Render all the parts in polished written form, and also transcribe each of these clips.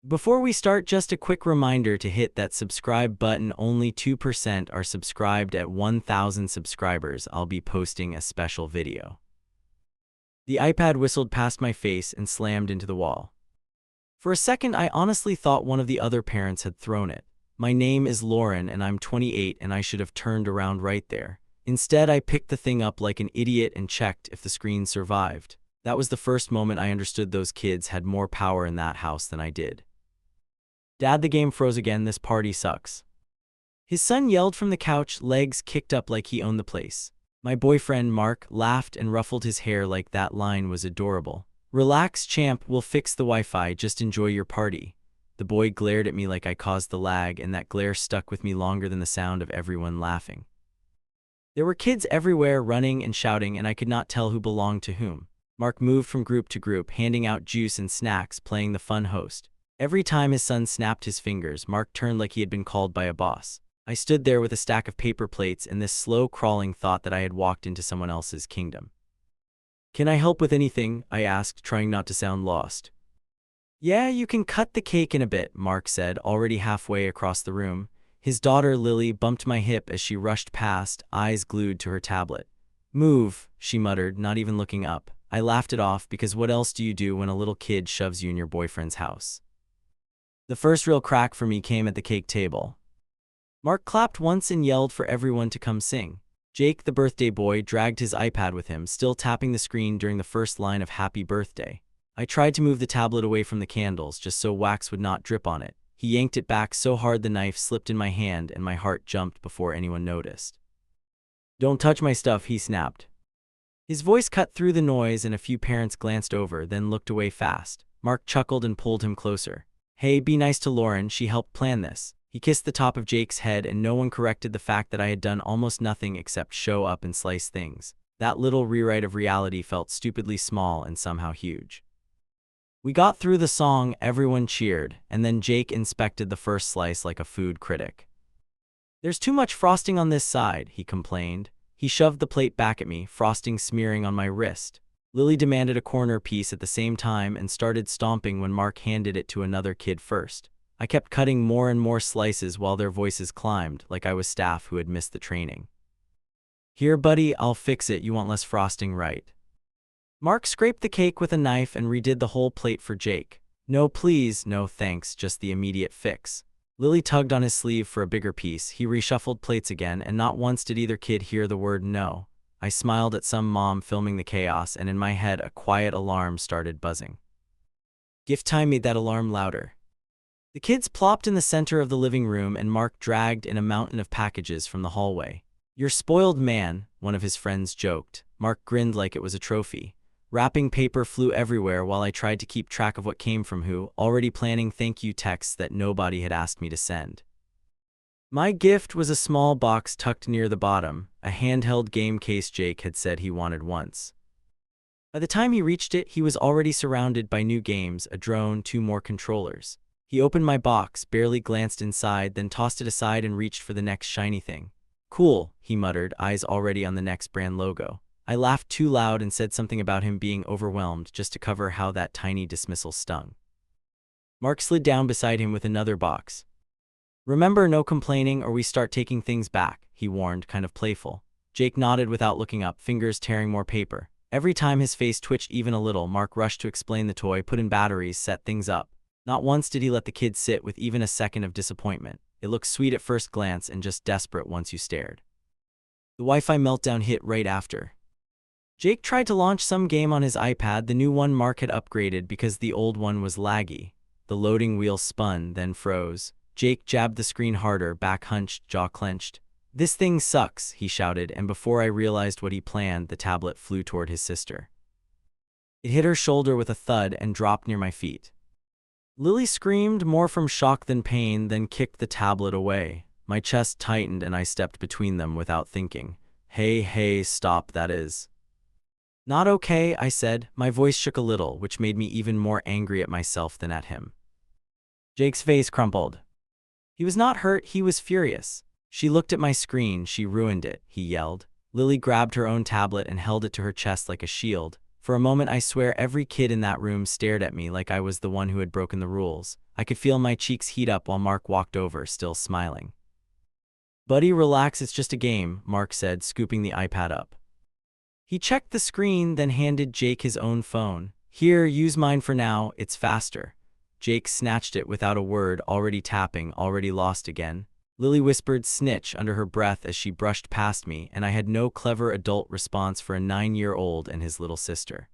Before we start, just a quick reminder to hit that subscribe button. Only 2% are subscribed. At 1,000 subscribers, I'll be posting a special video. The iPad whistled past my face and slammed into the wall. For a second, I honestly thought one of the other parents had thrown it. My name is Lauren and I'm 28, and I should have turned around right there. Instead, I picked the thing up like an idiot and checked if the screen survived. That was the first moment I understood those kids had more power in that house than I did. "Dad, the game froze again. This party sucks." His son yelled from the couch, legs kicked up like he owned the place. My boyfriend, Mark, laughed and ruffled his hair like that line was adorable. "Relax, champ, we'll fix the Wi-Fi, just enjoy your party." The boy glared at me like I caused the lag, and that glare stuck with me longer than the sound of everyone laughing. There were kids everywhere, running and shouting, and I could not tell who belonged to whom. Mark moved from group to group, handing out juice and snacks, playing the fun host. Every time his son snapped his fingers, Mark turned like he had been called by a boss. I stood there with a stack of paper plates and this slow-crawling thought that I had walked into someone else's kingdom. "Can I help with anything?" I asked, trying not to sound lost. "Yeah, you can cut the cake in a bit," Mark said, already halfway across the room. His daughter, Lily, bumped my hip as she rushed past, eyes glued to her tablet. "Move," she muttered, not even looking up. I laughed it off, because what else do you do when a little kid shoves you in your boyfriend's house? The first real crack for me came at the cake table. Mark clapped once and yelled for everyone to come sing. Jake, the birthday boy, dragged his iPad with him, still tapping the screen during the first line of "Happy Birthday." I tried to move the tablet away from the candles just so wax would not drip on it. He yanked it back so hard the knife slipped in my hand and my heart jumped before anyone noticed. "Don't touch my stuff," he snapped. His voice cut through the noise and a few parents glanced over, then looked away fast. Mark chuckled and pulled him closer. "Hey, be nice to Lauren, she helped plan this." He kissed the top of Jake's head, and no one corrected the fact that I had done almost nothing except show up and slice things. That little rewrite of reality felt stupidly small and somehow huge. We got through the song, everyone cheered, and then Jake inspected the first slice like a food critic. "There's too much frosting on this side," he complained. He shoved the plate back at me, frosting smearing on my wrist. Lily demanded a corner piece at the same time and started stomping when Mark handed it to another kid first. I kept cutting more and more slices while their voices climbed, like I was staff who had missed the training. "Here, buddy, I'll fix it. You want less frosting, right?" Mark scraped the cake with a knife and redid the whole plate for Jake. "No, please, no thanks, just the immediate fix." Lily tugged on his sleeve for a bigger piece. He reshuffled plates again, and not once did either kid hear the word no. I smiled at some mom filming the chaos, and in my head a quiet alarm started buzzing. Gift time made that alarm louder. The kids plopped in the center of the living room, and Mark dragged in a mountain of packages from the hallway. "You're spoiled, man," one of his friends joked. Mark grinned like it was a trophy. Wrapping paper flew everywhere while I tried to keep track of what came from who, already planning thank you texts that nobody had asked me to send. My gift was a small box tucked near the bottom, a handheld game case Jake had said he wanted once. By the time he reached it, he was already surrounded by new games, a drone, 2 more controllers. He opened my box, barely glanced inside, then tossed it aside and reached for the next shiny thing. "Cool," he muttered, eyes already on the next brand logo. I laughed too loud and said something about him being overwhelmed just to cover how that tiny dismissal stung. Mark slid down beside him with another box. "Remember, no complaining or we start taking things back," he warned, kind of playful. Jake nodded without looking up, fingers tearing more paper. Every time his face twitched even a little, Mark rushed to explain the toy, put in batteries, set things up. Not once did he let the kid sit with even a second of disappointment. It looked sweet at first glance and just desperate once you stared. The Wi-Fi meltdown hit right after. Jake tried to launch some game on his iPad, the new one Mark had upgraded because the old one was laggy. The loading wheel spun, then froze. Jake jabbed the screen harder, back hunched, jaw clenched. "This thing sucks," he shouted, and before I realized what he planned, the tablet flew toward his sister. It hit her shoulder with a thud and dropped near my feet. Lily screamed, more from shock than pain, then kicked the tablet away. My chest tightened and I stepped between them without thinking. Hey, stop, that is." "Not okay," I said. My voice shook a little, which made me even more angry at myself than at him. Jake's face crumpled. He was not hurt, he was furious. "She looked at my screen, she ruined it," he yelled. Lily grabbed her own tablet and held it to her chest like a shield. For a moment, I swear every kid in that room stared at me like I was the one who had broken the rules. I could feel my cheeks heat up while Mark walked over, still smiling. "Buddy, relax, it's just a game," Mark said, scooping the iPad up. He checked the screen, then handed Jake his own phone. "Here, use mine for now, it's faster." Jake snatched it without a word, already tapping, already lost again. Lily whispered "snitch" under her breath as she brushed past me, and I had no clever adult response for a 9-year-old and his little sister.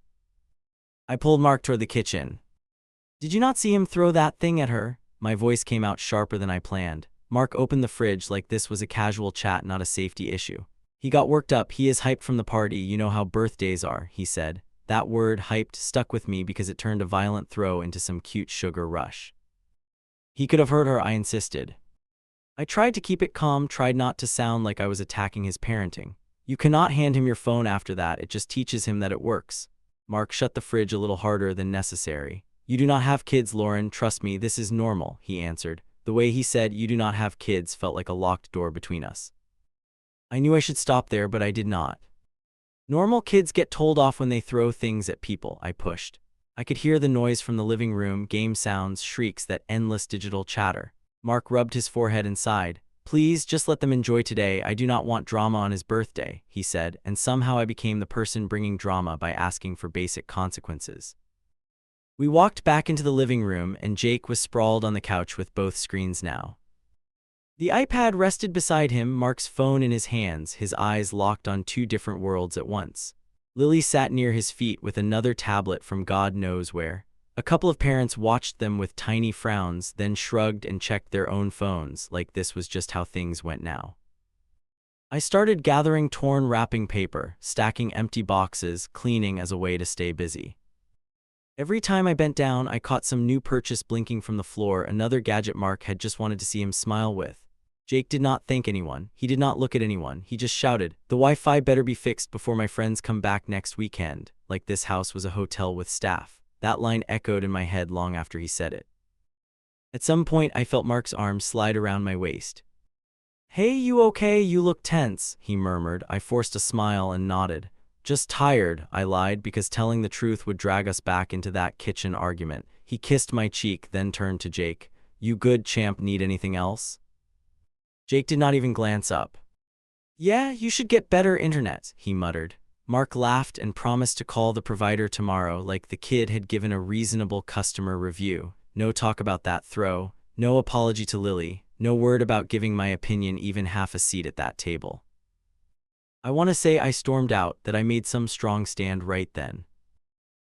I pulled Mark toward the kitchen. "Did you not see him throw that thing at her?" My voice came out sharper than I planned. Mark opened the fridge like this was a casual chat, not a safety issue. "He got worked up, he is hyped from the party, you know how birthdays are," he said. That word, hyped, stuck with me because it turned a violent throw into some cute sugar rush. "He could have heard her," I insisted. I tried to keep it calm, tried not to sound like I was attacking his parenting. "You cannot hand him your phone after that, it just teaches him that it works." Mark shut the fridge a little harder than necessary. "You do not have kids, Lauren, trust me, this is normal," he answered. The way he said "you do not have kids" felt like a locked door between us. I knew I should stop there, but I did not. "Normal kids get told off when they throw things at people," I pushed. I could hear the noise from the living room, game sounds, shrieks, that endless digital chatter. Mark rubbed his forehead and sighed. "Please, just let them enjoy today. I do not want drama on his birthday," he said, and somehow I became the person bringing drama by asking for basic consequences. We walked back into the living room, and Jake was sprawled on the couch with both screens now. The iPad rested beside him, Mark's phone in his hands, his eyes locked on two different worlds at once. Lily sat near his feet with another tablet from God knows where. A couple of parents watched them with tiny frowns, then shrugged and checked their own phones, like this was just how things went now. I started gathering torn wrapping paper, stacking empty boxes, cleaning as a way to stay busy. Every time I bent down, I caught some new purchase blinking from the floor, another gadget Mark had just wanted to see him smile with. Jake did not thank anyone, he did not look at anyone, he just shouted, "The Wi-Fi better be fixed before my friends come back next weekend," like this house was a hotel with staff. That line echoed in my head long after he said it. At some point, I felt Mark's arm slide around my waist. "Hey, you okay? You look tense," he murmured. I forced a smile and nodded. "Just tired," I lied, because telling the truth would drag us back into that kitchen argument. He kissed my cheek, then turned to Jake. "You good, champ? Need anything else?" Jake did not even glance up. "Yeah, you should get better internet," he muttered. Mark laughed and promised to call the provider tomorrow, like the kid had given a reasonable customer review. No talk about that throw, no apology to Lily, no word about giving my opinion even half a seat at that table. I want to say I stormed out, that I made some strong stand right then.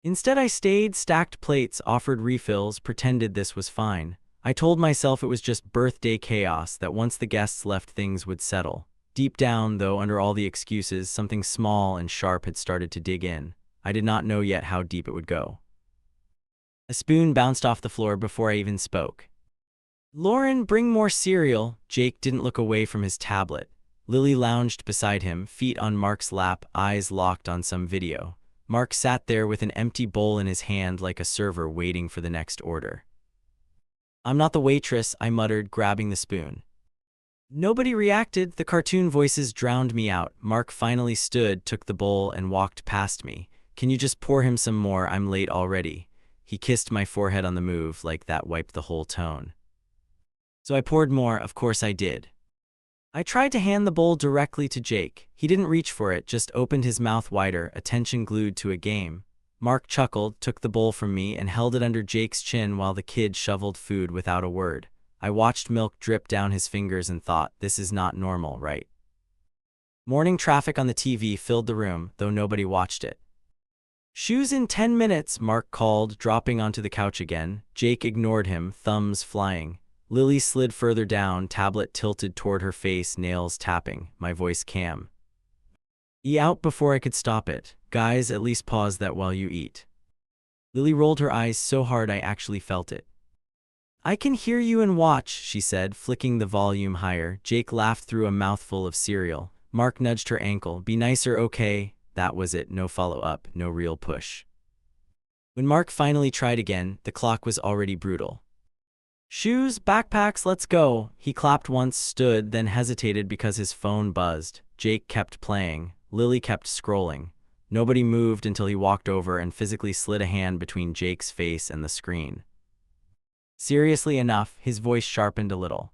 Instead, I stayed, stacked plates, offered refills, pretended this was fine. I told myself it was just birthday chaos, that once the guests left things would settle. Deep down, though, under all the excuses, something small and sharp had started to dig in. I did not know yet how deep it would go. A spoon bounced off the floor before I even spoke. "Lauren, bring more cereal." Jake didn't look away from his tablet. Lily lounged beside him, feet on Mark's lap, eyes locked on some video. Mark sat there with an empty bowl in his hand like a server waiting for the next order. "I'm not the waitress," I muttered, grabbing the spoon. Nobody reacted. The cartoon voices drowned me out. Mark finally stood, took the bowl, and walked past me. "Can you just pour him some more? I'm late already." He kissed my forehead on the move, like that wiped the whole tone. So I poured more, of course I did. I tried to hand the bowl directly to Jake. He didn't reach for it, just opened his mouth wider, attention glued to a game. Mark chuckled, took the bowl from me, and held it under Jake's chin while the kid shoveled food without a word. I watched milk drip down his fingers and thought, this is not normal, right? Morning traffic on the TV filled the room, though nobody watched it. "Shoes in 10 minutes, Mark called, dropping onto the couch again. Jake ignored him, thumbs flying. Lily slid further down, tablet tilted toward her face, nails tapping, my voice calm. Out before I could stop it. "Guys, at least pause that while you eat." Lily rolled her eyes so hard I actually felt it. "I can hear you and watch," she said, flicking the volume higher. Jake laughed through a mouthful of cereal. Mark nudged her ankle. "Be nicer, okay?" That was it, no follow-up, no real push. When Mark finally tried again, the clock was already brutal. "Shoes, backpacks, let's go." He clapped once, stood, then hesitated because his phone buzzed. Jake kept playing. Lily kept scrolling. Nobody moved until he walked over and physically slid a hand between Jake's face and the screen. Seriously enough, his voice sharpened a little.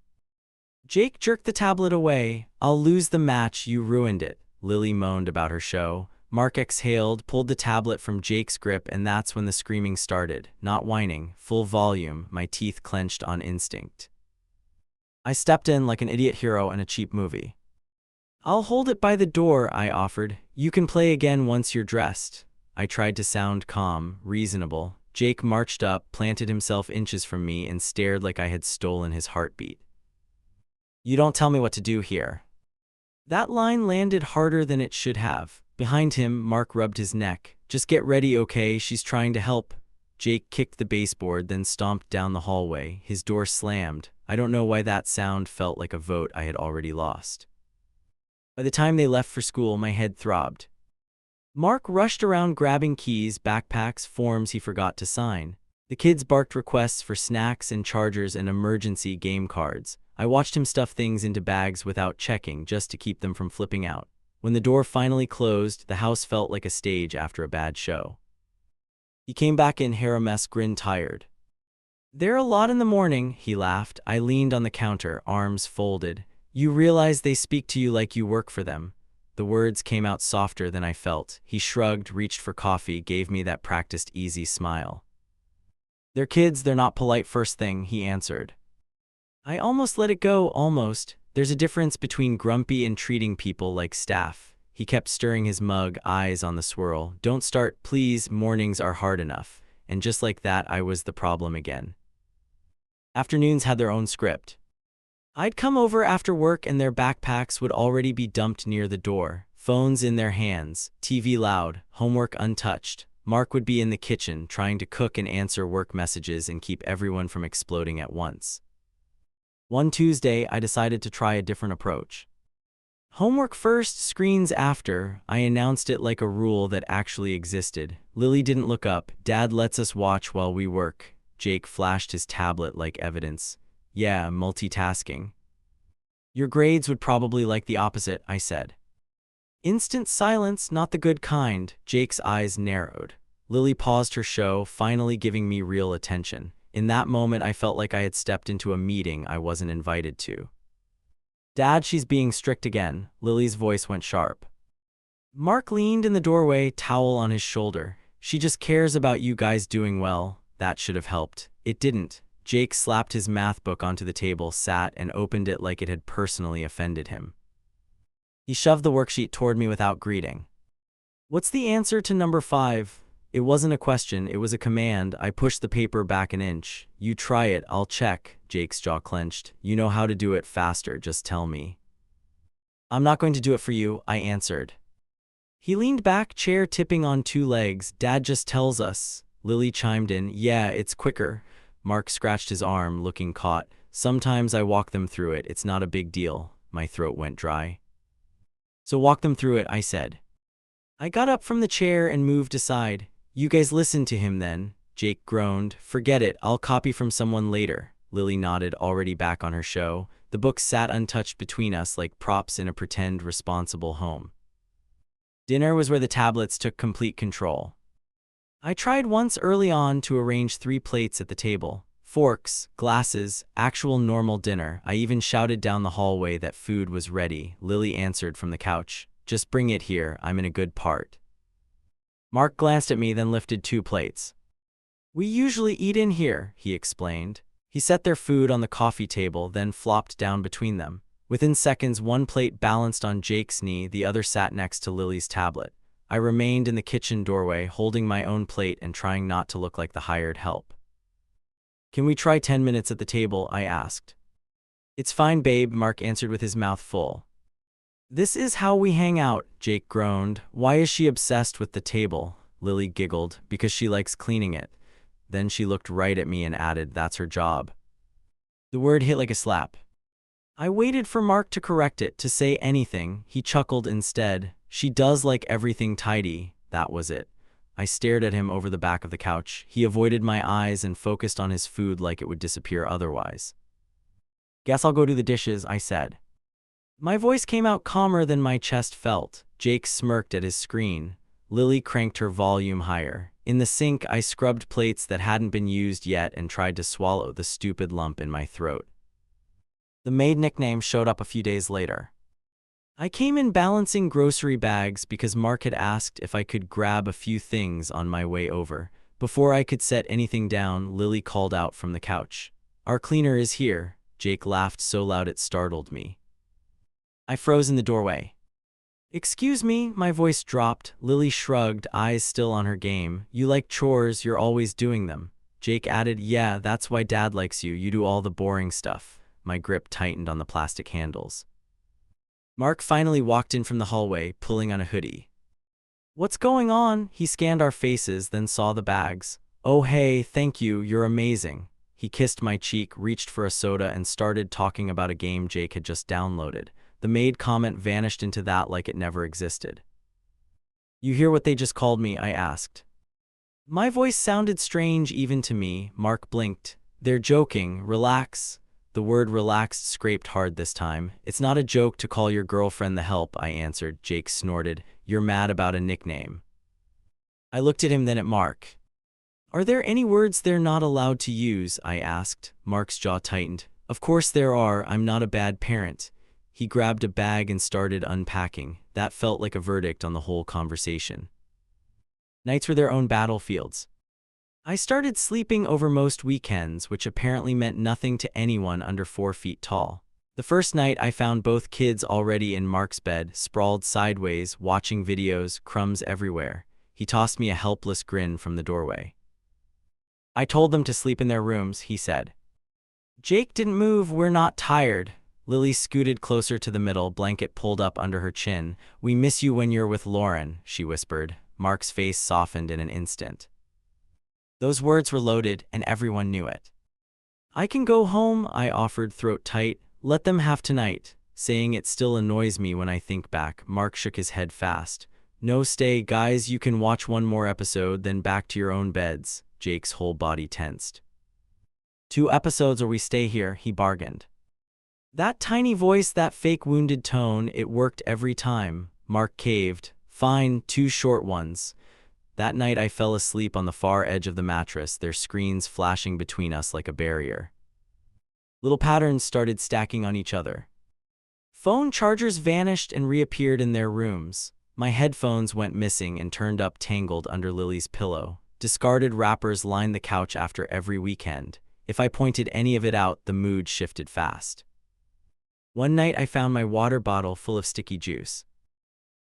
Jake jerked the tablet away. I'll lose the match, you ruined it. Lily moaned about her show. Mark exhaled, pulled the tablet from Jake's grip, and that's when the screaming started. Not whining, full volume, my teeth clenched on instinct. I stepped in like an idiot hero in a cheap movie. I'll hold it by the door, I offered. You can play again once you're dressed. I tried to sound calm, reasonable. Jake marched up, planted himself inches from me, and stared like I had stolen his heartbeat. You don't tell me what to do here. That line landed harder than it should have. Behind him, Mark rubbed his neck. Just get ready, okay? She's trying to help. Jake kicked the baseboard, then stomped down the hallway. His door slammed. I don't know why that sound felt like a vote I had already lost. By the time they left for school, my head throbbed. Mark rushed around grabbing keys, backpacks, forms he forgot to sign. The kids barked requests for snacks and chargers and emergency game cards. I watched him stuff things into bags without checking, just to keep them from flipping out. When the door finally closed, the house felt like a stage after a bad show. He came back in, hair a mess, grin tired. They're a lot in the morning, he laughed. I leaned on the counter, arms folded. You realize they speak to you like you work for them. The words came out softer than I felt. He shrugged, reached for coffee, gave me that practiced easy smile. They're kids, they're not polite first thing, he answered. I almost let it go, almost. There's a difference between grumpy and treating people like staff. He kept stirring his mug, eyes on the swirl. Don't start, please, mornings are hard enough. And just like that, I was the problem again. Afternoons had their own script. I'd come over after work and their backpacks would already be dumped near the door, phones in their hands, TV loud, homework untouched. Mark would be in the kitchen trying to cook and answer work messages and keep everyone from exploding at once. One Tuesday, I decided to try a different approach. Homework first, screens after. I announced it like a rule that actually existed. Lily didn't look up. Dad lets us watch while we work. Jake flashed his tablet like evidence. Yeah, multitasking. Your grades would probably like the opposite, I said. Instant silence, not the good kind. Jake's eyes narrowed. Lily paused her show, finally giving me real attention. In that moment, I felt like I had stepped into a meeting I wasn't invited to. Dad, she's being strict again. Lily's voice went sharp. Mark leaned in the doorway, towel on his shoulder. She just cares about you guys doing well. That should have helped. It didn't. Jake slapped his math book onto the table, sat, and opened it like it had personally offended him. He shoved the worksheet toward me without greeting. What's the answer to number 5? It wasn't a question, it was a command. I pushed the paper back an inch. You try it, I'll check. Jake's jaw clenched. You know how to do it faster, just tell me. I'm not going to do it for you, I answered. He leaned back, chair tipping on 2 legs. Dad just tells us. Lily chimed in. Yeah, it's quicker. Mark scratched his arm, looking caught. Sometimes I walk them through it. It's not a big deal. My throat went dry. So walk them through it, I said. I got up from the chair and moved aside. You guys listen to him then. Jake groaned. Forget it, I'll copy from someone later. Lily nodded, already back on her show. The books sat untouched between us like props in a pretend responsible home. Dinner was where the tablets took complete control. I tried once early on to arrange 3 plates at the table. Forks, glasses, actual normal dinner. I even shouted down the hallway that food was ready. Lily answered from the couch. Just bring it here, I'm in a good part. Mark glanced at me, then lifted 2 plates. We usually eat in here, he explained. He set their food on the coffee table, then flopped down between them. Within seconds, 1 plate balanced on Jake's knee, the other sat next to Lily's tablet. I remained in the kitchen doorway, holding my own plate and trying not to look like the hired help. Can we try 10 minutes at the table? I asked. It's fine, babe, Mark answered with his mouth full. This is how we hang out, Jake groaned. Why is she obsessed with the table? Lily giggled. Because she likes cleaning it. Then she looked right at me and added, that's her job. The word hit like a slap. I waited for Mark to correct it, to say anything. He chuckled instead. She does like everything tidy. That was it. I stared at him over the back of the couch. He avoided my eyes and focused on his food like it would disappear otherwise. Guess I'll go do the dishes, I said. My voice came out calmer than my chest felt. Jake smirked at his screen. Lily cranked her volume higher. In the sink, I scrubbed plates that hadn't been used yet and tried to swallow the stupid lump in my throat. The maid nickname showed up a few days later. I came in balancing grocery bags because Mark had asked if I could grab a few things on my way over. Before I could set anything down, Lily called out from the couch. "Our cleaner is here." Jake laughed so loud it startled me. I froze in the doorway. "Excuse me," my voice dropped. Lily shrugged, eyes still on her game. "You like chores, you're always doing them." Jake added, "Yeah, that's why Dad likes you. You do all the boring stuff." My grip tightened on the plastic handles. Mark finally walked in from the hallway, pulling on a hoodie. "What's going on?" He scanned our faces, then saw the bags. "Oh hey, thank you, you're amazing." He kissed my cheek, reached for a soda, and started talking about a game Jake had just downloaded. The maid comment vanished into that like it never existed. "You hear what they just called me?" I asked. My voice sounded strange even to me. Mark blinked. "They're joking, relax." The word relaxed scraped hard this time. "It's not a joke to call your girlfriend the help," I answered. Jake snorted. "You're mad about a nickname." I looked at him, then at Mark. "Are there any words they're not allowed to use?" I asked. Mark's jaw tightened. "Of course there are, I'm not a bad parent." He grabbed a bag and started unpacking. That felt like a verdict on the whole conversation. Nights were their own battlefields. I started sleeping over most weekends, which apparently meant nothing to anyone under 4 feet tall. The first night I found both kids already in Mark's bed, sprawled sideways, watching videos, crumbs everywhere. He tossed me a helpless grin from the doorway. "I told them to sleep in their rooms," he said. Jake didn't move. "We're not tired." Lily scooted closer to the middle, blanket pulled up under her chin. "We miss you when you're with Lauren," she whispered. Mark's face softened in an instant. Those words were loaded, and everyone knew it. "I can go home," I offered, throat tight. "Let them have tonight." Saying it still annoys me when I think back. Mark shook his head fast. "No, stay, guys, you can watch one more episode, then back to your own beds." Jake's whole body tensed. "2 episodes or we stay here," he bargained. That tiny voice, that fake wounded tone, it worked every time. Mark caved. "Fine, 2 short ones." That night I fell asleep on the far edge of the mattress, their screens flashing between us like a barrier. Little patterns started stacking on each other. Phone chargers vanished and reappeared in their rooms. My headphones went missing and turned up tangled under Lily's pillow. Discarded wrappers lined the couch after every weekend. If I pointed any of it out, the mood shifted fast. One night I found my water bottle full of sticky juice.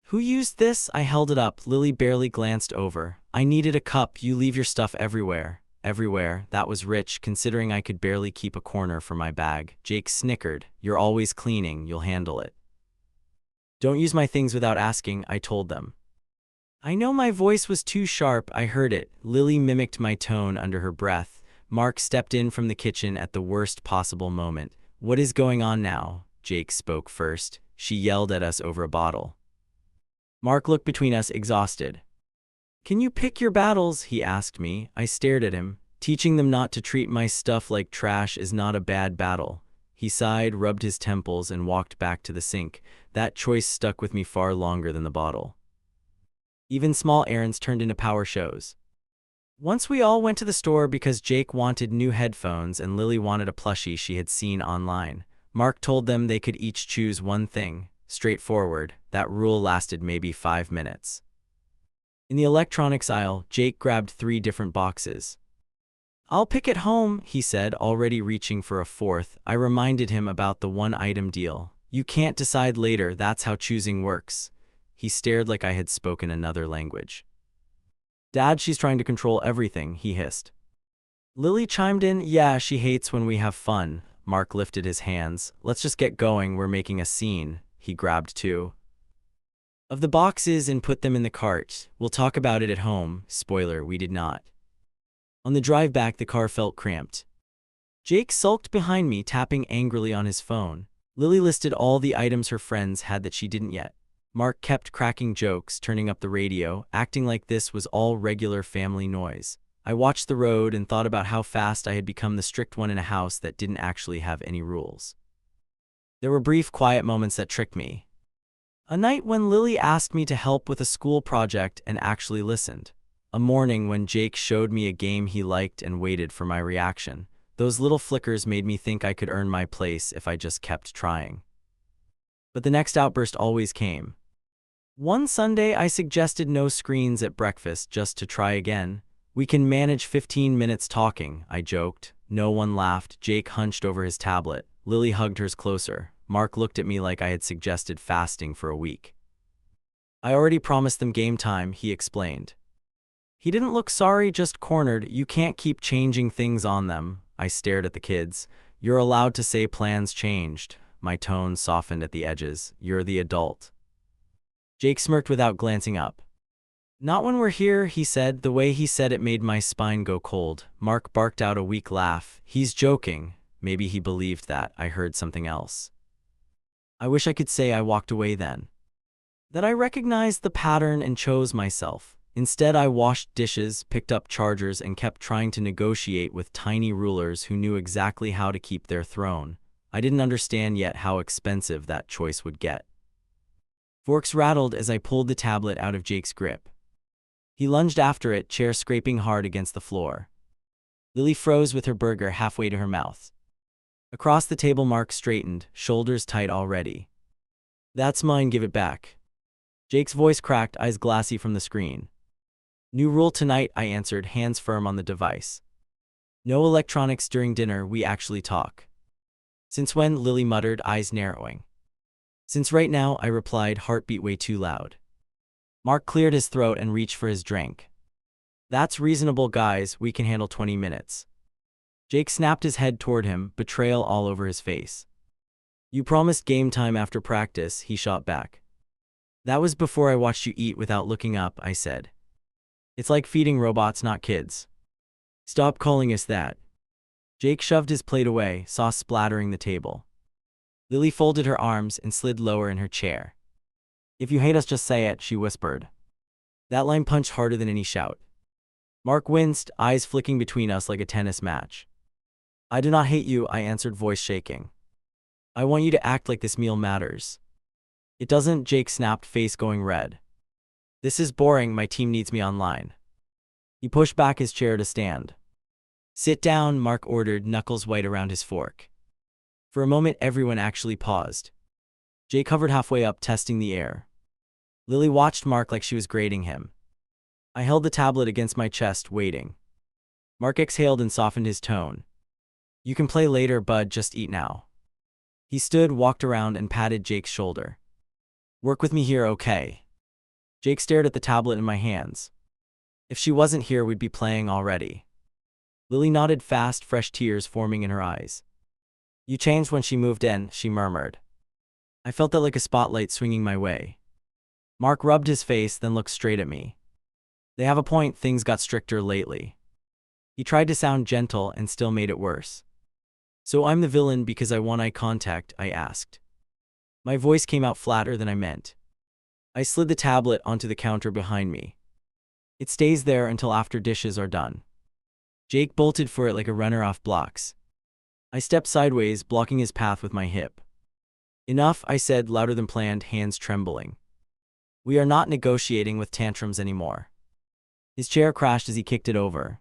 "Who used this?" I held it up. Lily barely glanced over. "I needed a cup. You leave your stuff everywhere." Everywhere. That was rich, considering I could barely keep a corner for my bag. Jake snickered. "You're always cleaning. You'll handle it." "Don't use my things without asking," I told them. I know my voice was too sharp. I heard it. Lily mimicked my tone under her breath. Mark stepped in from the kitchen at the worst possible moment. "What is going on now?" Jake spoke first. "She yelled at us over a bottle." Mark looked between us, exhausted. "Can you pick your battles?" he asked me. I stared at him. "Teaching them not to treat my stuff like trash is not a bad battle." He sighed, rubbed his temples, and walked back to the sink. That choice stuck with me far longer than the bottle. Even small errands turned into power shows. Once we all went to the store because Jake wanted new headphones and Lily wanted a plushie she had seen online. Mark told them they could each choose one thing. Straightforward. That rule lasted maybe 5 minutes. In the electronics aisle, Jake grabbed 3 different boxes. "I'll pick it home," he said, already reaching for a 4th. I reminded him about the 1-item deal. "You can't decide later, that's how choosing works." He stared like I had spoken another language. "Dad, she's trying to control everything," he hissed. Lily chimed in, "Yeah, she hates when we have fun." Mark lifted his hands. "Let's just get going, we're making a scene." He grabbed 2 of the boxes and put them in the cart. "We'll talk about it at home." Spoiler, we did not. On the drive back, the car felt cramped. Jake sulked behind me, tapping angrily on his phone. Lily listed all the items her friends had that she didn't yet. Mark kept cracking jokes, turning up the radio, acting like this was all regular family noise. I watched the road and thought about how fast I had become the strict one in a house that didn't actually have any rules. There were brief, quiet moments that tricked me. A night when Lily asked me to help with a school project and actually listened. A morning when Jake showed me a game he liked and waited for my reaction. Those little flickers made me think I could earn my place if I just kept trying. But the next outburst always came. One Sunday, I suggested no screens at breakfast just to try again. "We can manage 15 minutes talking," I joked. No one laughed. Jake hunched over his tablet. Lily hugged hers closer. Mark looked at me like I had suggested fasting for a week. "I already promised them game time," he explained. He didn't look sorry, just cornered. "You can't keep changing things on them." I stared at the kids. "You're allowed to say plans changed." My tone softened at the edges. "You're the adult." Jake smirked without glancing up. "Not when we're here," he said. The way he said it made my spine go cold. Mark barked out a weak laugh. "He's joking." Maybe he believed that. I heard something else. I wish I could say I walked away then. That I recognized the pattern and chose myself. Instead, I washed dishes, picked up chargers, and kept trying to negotiate with tiny rulers who knew exactly how to keep their throne. I didn't understand yet how expensive that choice would get. Forks rattled as I pulled the tablet out of Jake's grip. He lunged after it, chair scraping hard against the floor. Lily froze with her burger halfway to her mouth. Across the table, Mark straightened, shoulders tight already. "That's mine, give it back." Jake's voice cracked, eyes glassy from the screen. "New rule tonight," I answered, hands firm on the device. "No electronics during dinner, we actually talk." "Since when?" Lily muttered, eyes narrowing. "Since right now," I replied, heartbeat way too loud. Mark cleared his throat and reached for his drink. "That's reasonable, guys, we can handle 20 minutes. Jake snapped his head toward him, betrayal all over his face. "You promised game time after practice," he shot back. "That was before I watched you eat without looking up," I said. "It's like feeding robots, not kids." "Stop calling us that." Jake shoved his plate away, sauce splattering the table. Lily folded her arms and slid lower in her chair. "If you hate us, just say it," she whispered. That line punched harder than any shout. Mark winced, eyes flicking between us like a tennis match. "I do not hate you," I answered, voice shaking. "I want you to act like this meal matters." "It doesn't," Jake snapped, face going red. "This is boring, my team needs me online." He pushed back his chair to stand. "Sit down," Mark ordered, knuckles white around his fork. For a moment, everyone actually paused. Jake hovered halfway up, testing the air. Lily watched Mark like she was grading him. I held the tablet against my chest, waiting. Mark exhaled and softened his tone. "You can play later, bud, just eat now." He stood, walked around, and patted Jake's shoulder. "Work with me here, okay?" Jake stared at the tablet in my hands. "If she wasn't here, we'd be playing already." Lily nodded fast, fresh tears forming in her eyes. "You changed when she moved in," she murmured. I felt that like a spotlight swinging my way. Mark rubbed his face, then looked straight at me. "They have a point, things got stricter lately." He tried to sound gentle and still made it worse. "So I'm the villain because I want eye contact?" I asked. My voice came out flatter than I meant. I slid the tablet onto the counter behind me. "It stays there until after dishes are done." Jake bolted for it like a runner off blocks. I stepped sideways, blocking his path with my hip. "Enough," I said, louder than planned, hands trembling. "We are not negotiating with tantrums anymore." His chair crashed as he kicked it over.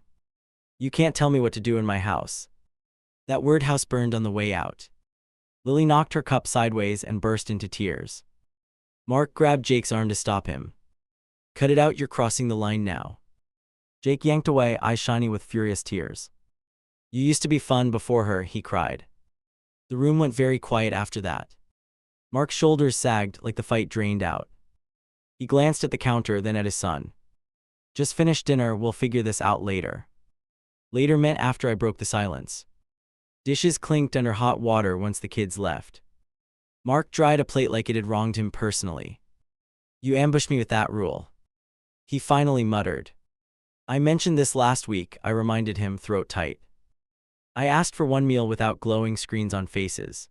"You can't tell me what to do in my house." That word house burned on the way out. Lily knocked her cup sideways and burst into tears. Mark grabbed Jake's arm to stop him. "Cut it out, you're crossing the line now." Jake yanked away, eyes shiny with furious tears. "You used to be fun before her," he cried. The room went very quiet after that. Mark's shoulders sagged like the fight drained out. He glanced at the counter, then at his son. "Just finished dinner, we'll figure this out later." Later meant after I broke the silence. Dishes clinked under hot water once the kids left. Mark dried a plate like it had wronged him personally. "You ambushed me with that rule," he finally muttered. "I mentioned this last week," I reminded him, throat tight. "I asked for one meal without glowing screens on faces."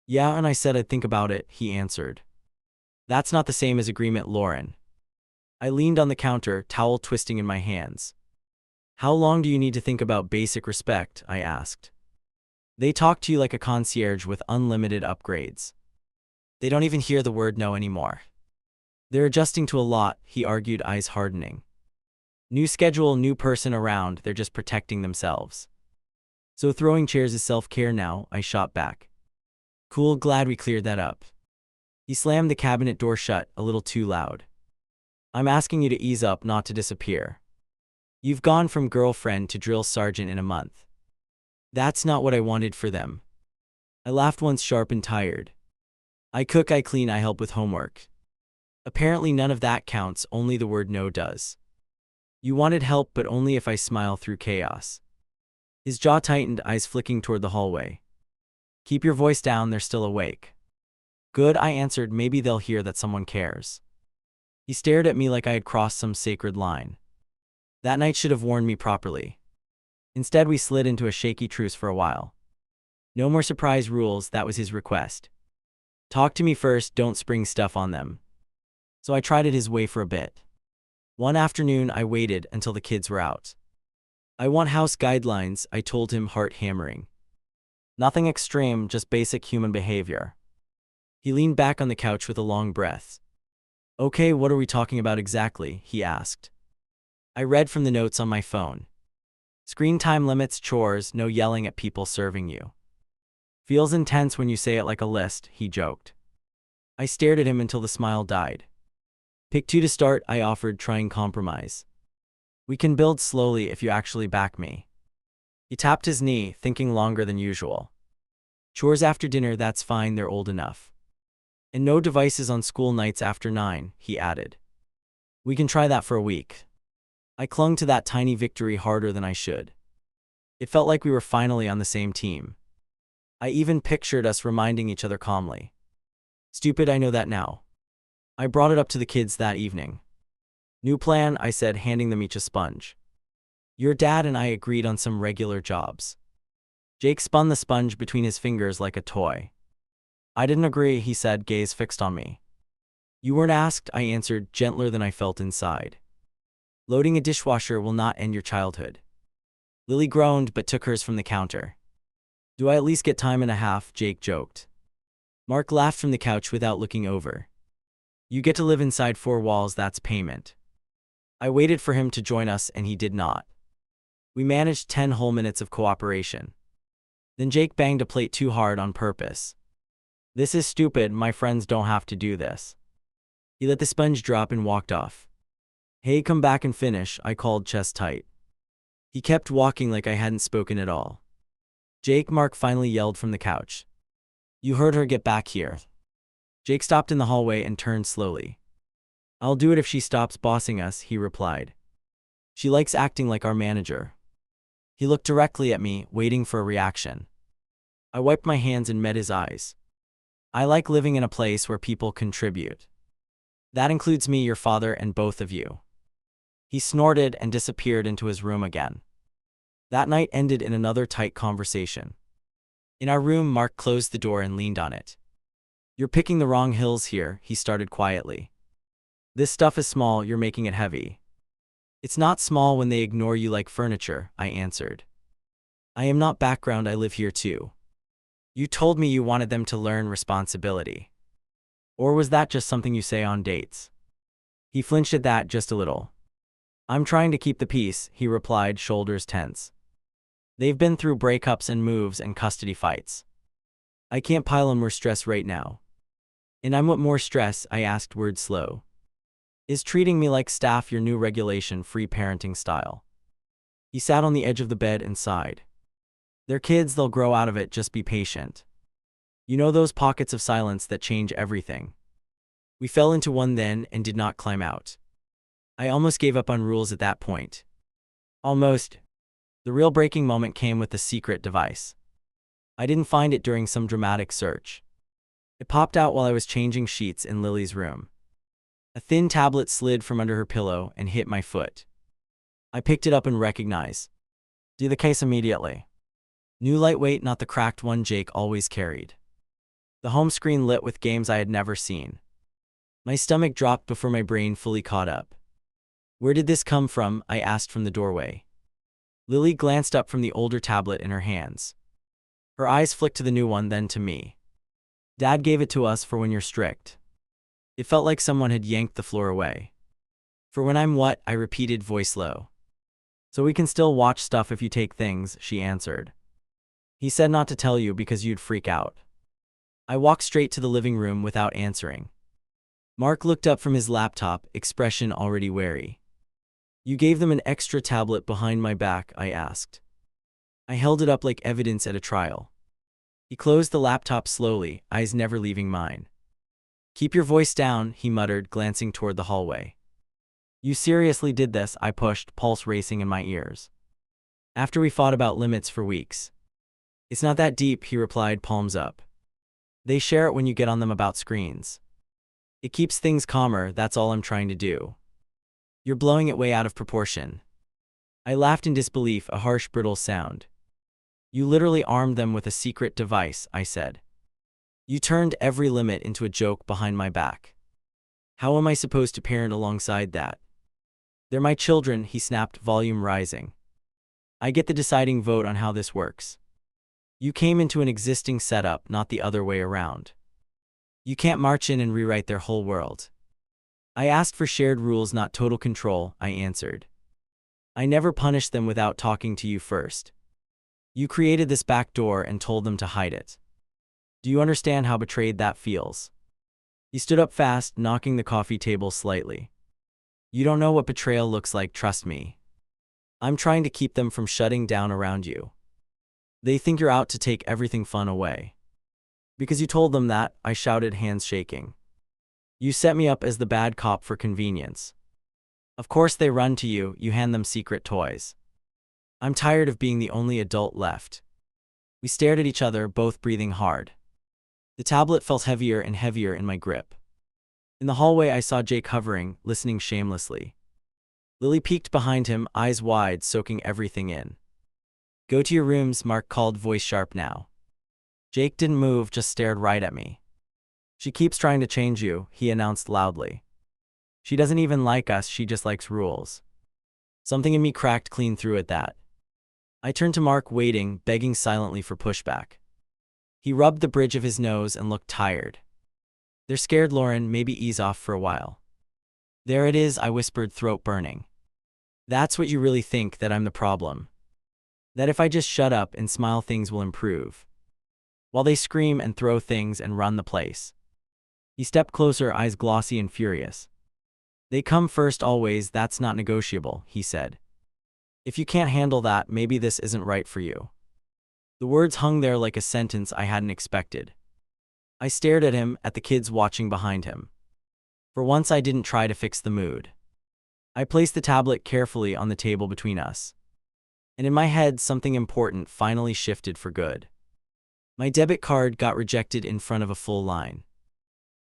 "Yeah, and I said I'd think about it," he answered. "That's not the same as agreement, Lauren." I leaned on the counter, towel twisting in my hands. "How long do you need to think about basic respect?" I asked. "They talk to you like a concierge with unlimited upgrades." They don't even hear the word no anymore. They're adjusting to a lot, he argued, eyes hardening. New schedule, new person around, they're just protecting themselves. So throwing chairs is self-care now, I shot back. Cool, glad we cleared that up. He slammed the cabinet door shut, a little too loud. I'm asking you to ease up, not to disappear. You've gone from girlfriend to drill sergeant in a month. That's not what I wanted for them. I laughed once, sharp and tired. I cook, I clean, I help with homework. Apparently none of that counts, only the word no does. You wanted help, but only if I smile through chaos. His jaw tightened, eyes flicking toward the hallway. Keep your voice down, they're still awake. Good, I answered, maybe they'll hear that someone cares. He stared at me like I had crossed some sacred line. That night should have warned me properly. Instead, we slid into a shaky truce for a while. No more surprise rules, that was his request. Talk to me first, don't spring stuff on them. So I tried it his way for a bit. One afternoon, I waited until the kids were out. I want house guidelines, I told him, heart hammering. Nothing extreme, just basic human behavior. He leaned back on the couch with a long breath. Okay, what are we talking about exactly? He asked. I read from the notes on my phone. Screen time limits, chores, no yelling at people serving you. Feels intense when you say it like a list, he joked. I stared at him until the smile died. Pick 2 to start, I offered, trying compromise. We can build slowly if you actually back me. He tapped his knee, thinking longer than usual. Chores after dinner, that's fine, they're old enough. And no devices on school nights after 9, he added. We can try that for a week. I clung to that tiny victory harder than I should. It felt like we were finally on the same team. I even pictured us reminding each other calmly. Stupid, I know that now. I brought it up to the kids that evening. New plan, I said, handing them each a sponge. Your dad and I agreed on some regular jobs. Jake spun the sponge between his fingers like a toy. I didn't agree, he said, gaze fixed on me. You weren't asked, I answered, gentler than I felt inside. Loading a dishwasher will not end your childhood. Lily groaned but took hers from the counter. Do I at least get time and a half? Jake joked. Mark laughed from the couch without looking over. You get to live inside 4 walls, that's payment. I waited for him to join us and he did not. We managed 10 whole minutes of cooperation. Then Jake banged a plate too hard on purpose. This is stupid, my friends don't have to do this. He let the sponge drop and walked off. Hey, come back and finish, I called, chest tight. He kept walking like I hadn't spoken at all. Jake, Mark finally yelled from the couch. You heard her, get back here. Jake stopped in the hallway and turned slowly. I'll do it if she stops bossing us, he replied. She likes acting like our manager. He looked directly at me, waiting for a reaction. I wiped my hands and met his eyes. I like living in a place where people contribute. That includes me, your father, and both of you. He snorted and disappeared into his room again. That night ended in another tight conversation. In our room, Mark closed the door and leaned on it. You're picking the wrong hills here, he started quietly. This stuff is small, you're making it heavy. It's not small when they ignore you like furniture, I answered. I am not background, I live here too. You told me you wanted them to learn responsibility. Or was that just something you say on dates? He flinched at that just a little. I'm trying to keep the peace, he replied, shoulders tense. They've been through breakups and moves and custody fights. I can't pile on more stress right now. And I'm what more stress, I asked, words slow. Is treating me like staff your new regulation free parenting style? He sat on the edge of the bed and sighed. They're kids, they'll grow out of it, just be patient. You know those pockets of silence that change everything. We fell into one then and did not climb out. I almost gave up on rules at that point. Almost. The real breaking moment came with the secret device. I didn't find it during some dramatic search. It popped out while I was changing sheets in Lily's room. A thin tablet slid from under her pillow and hit my foot. I picked it up and recognized. Do the case immediately. New lightweight, not the cracked one Jake always carried. The home screen lit with games I had never seen. My stomach dropped before my brain fully caught up. Where did this come from? I asked from the doorway. Lily glanced up from the older tablet in her hands. Her eyes flicked to the new one, then to me. Dad gave it to us for when you're strict. It felt like someone had yanked the floor away. For when I'm what? I repeated, voice low. So we can still watch stuff if you take things, she answered. He said not to tell you because you'd freak out. I walked straight to the living room without answering. Mark looked up from his laptop, expression already wary. You gave them an extra tablet behind my back, I asked. I held it up like evidence at a trial. He closed the laptop slowly, eyes never leaving mine. Keep your voice down, he muttered, glancing toward the hallway. You seriously did this, I pushed, pulse racing in my ears. After we fought about limits for weeks. It's not that deep, he replied, palms up. They share it when you get on them about screens. It keeps things calmer, that's all I'm trying to do. You're blowing it way out of proportion. I laughed in disbelief, a harsh, brittle sound. You literally armed them with a secret device, I said. You turned every limit into a joke behind my back. How am I supposed to parent alongside that? They're my children, he snapped, volume rising. I get the deciding vote on how this works. You came into an existing setup, not the other way around. You can't march in and rewrite their whole world. I asked for shared rules, not total control, I answered. I never punished them without talking to you first. You created this back door and told them to hide it. Do you understand how betrayed that feels? He stood up fast, knocking the coffee table slightly. You don't know what betrayal looks like, trust me. I'm trying to keep them from shutting down around you. They think you're out to take everything fun away. Because you told them that, I shouted, hands shaking. You set me up as the bad cop for convenience. Of course they run to you, you hand them secret toys. I'm tired of being the only adult left. We stared at each other, both breathing hard. The tablet felt heavier and heavier in my grip. In the hallway I saw Jake hovering, listening shamelessly. Lily peeked behind him, eyes wide, soaking everything in. Go to your rooms, Mark called, voice sharp now. Jake didn't move, just stared right at me. She keeps trying to change you, he announced loudly. She doesn't even like us, she just likes rules. Something in me cracked clean through at that. I turned to Mark, waiting, begging silently for pushback. He rubbed the bridge of his nose and looked tired. They're scared, Lauren, maybe ease off for a while. There it is, I whispered, throat burning. That's what you really think, that I'm the problem. That if I just shut up and smile things will improve. While they scream and throw things and run the place. He stepped closer, eyes glossy and furious. They come first always, that's not negotiable, he said. If you can't handle that, maybe this isn't right for you. The words hung there like a sentence I hadn't expected. I stared at him, at the kids watching behind him. For once I didn't try to fix the mood. I placed the tablet carefully on the table between us. And in my head, something important finally shifted for good. My debit card got rejected in front of a full line.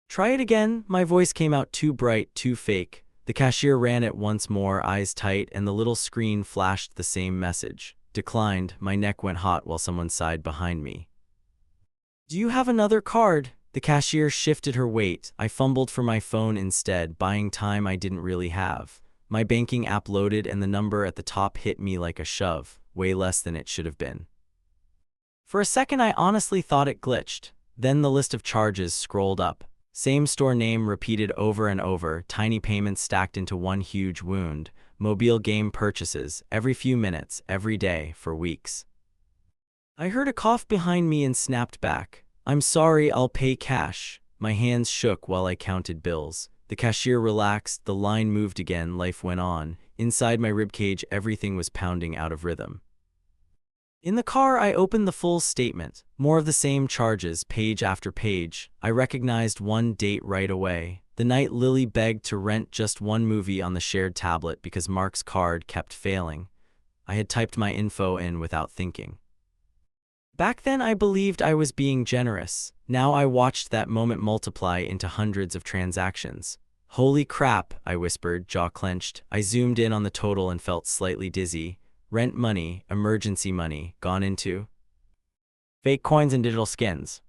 Try it again, my voice came out too bright, too fake. The cashier ran it once more, eyes tight, and the little screen flashed the same message. Declined, my neck went hot while someone sighed behind me. Do you have another card? The cashier shifted her weight. I fumbled for my phone instead, buying time I didn't really have. My banking app loaded and the number at the top hit me like a shove, way less than it should have been. For a second I honestly thought it glitched. Then the list of charges scrolled up. Same store name repeated over and over, tiny payments stacked into one huge wound, mobile game purchases, every few minutes, every day, for weeks. I heard a cough behind me and snapped back. I'm sorry, I'll pay cash. My hands shook while I counted bills. The cashier relaxed, the line moved again, life went on. Inside my ribcage everything was pounding out of rhythm. In the car I opened the full statement. More of the same charges, page after page. I recognized one date right away. The night Lily begged to rent just one movie on the shared tablet because Mark's card kept failing. I had typed my info in without thinking. Back then I believed I was being generous. Now I watched that moment multiply into hundreds of transactions. Holy crap, I whispered, jaw clenched. I zoomed in on the total and felt slightly dizzy. Rent money, emergency money, gone into fake coins and digital skins.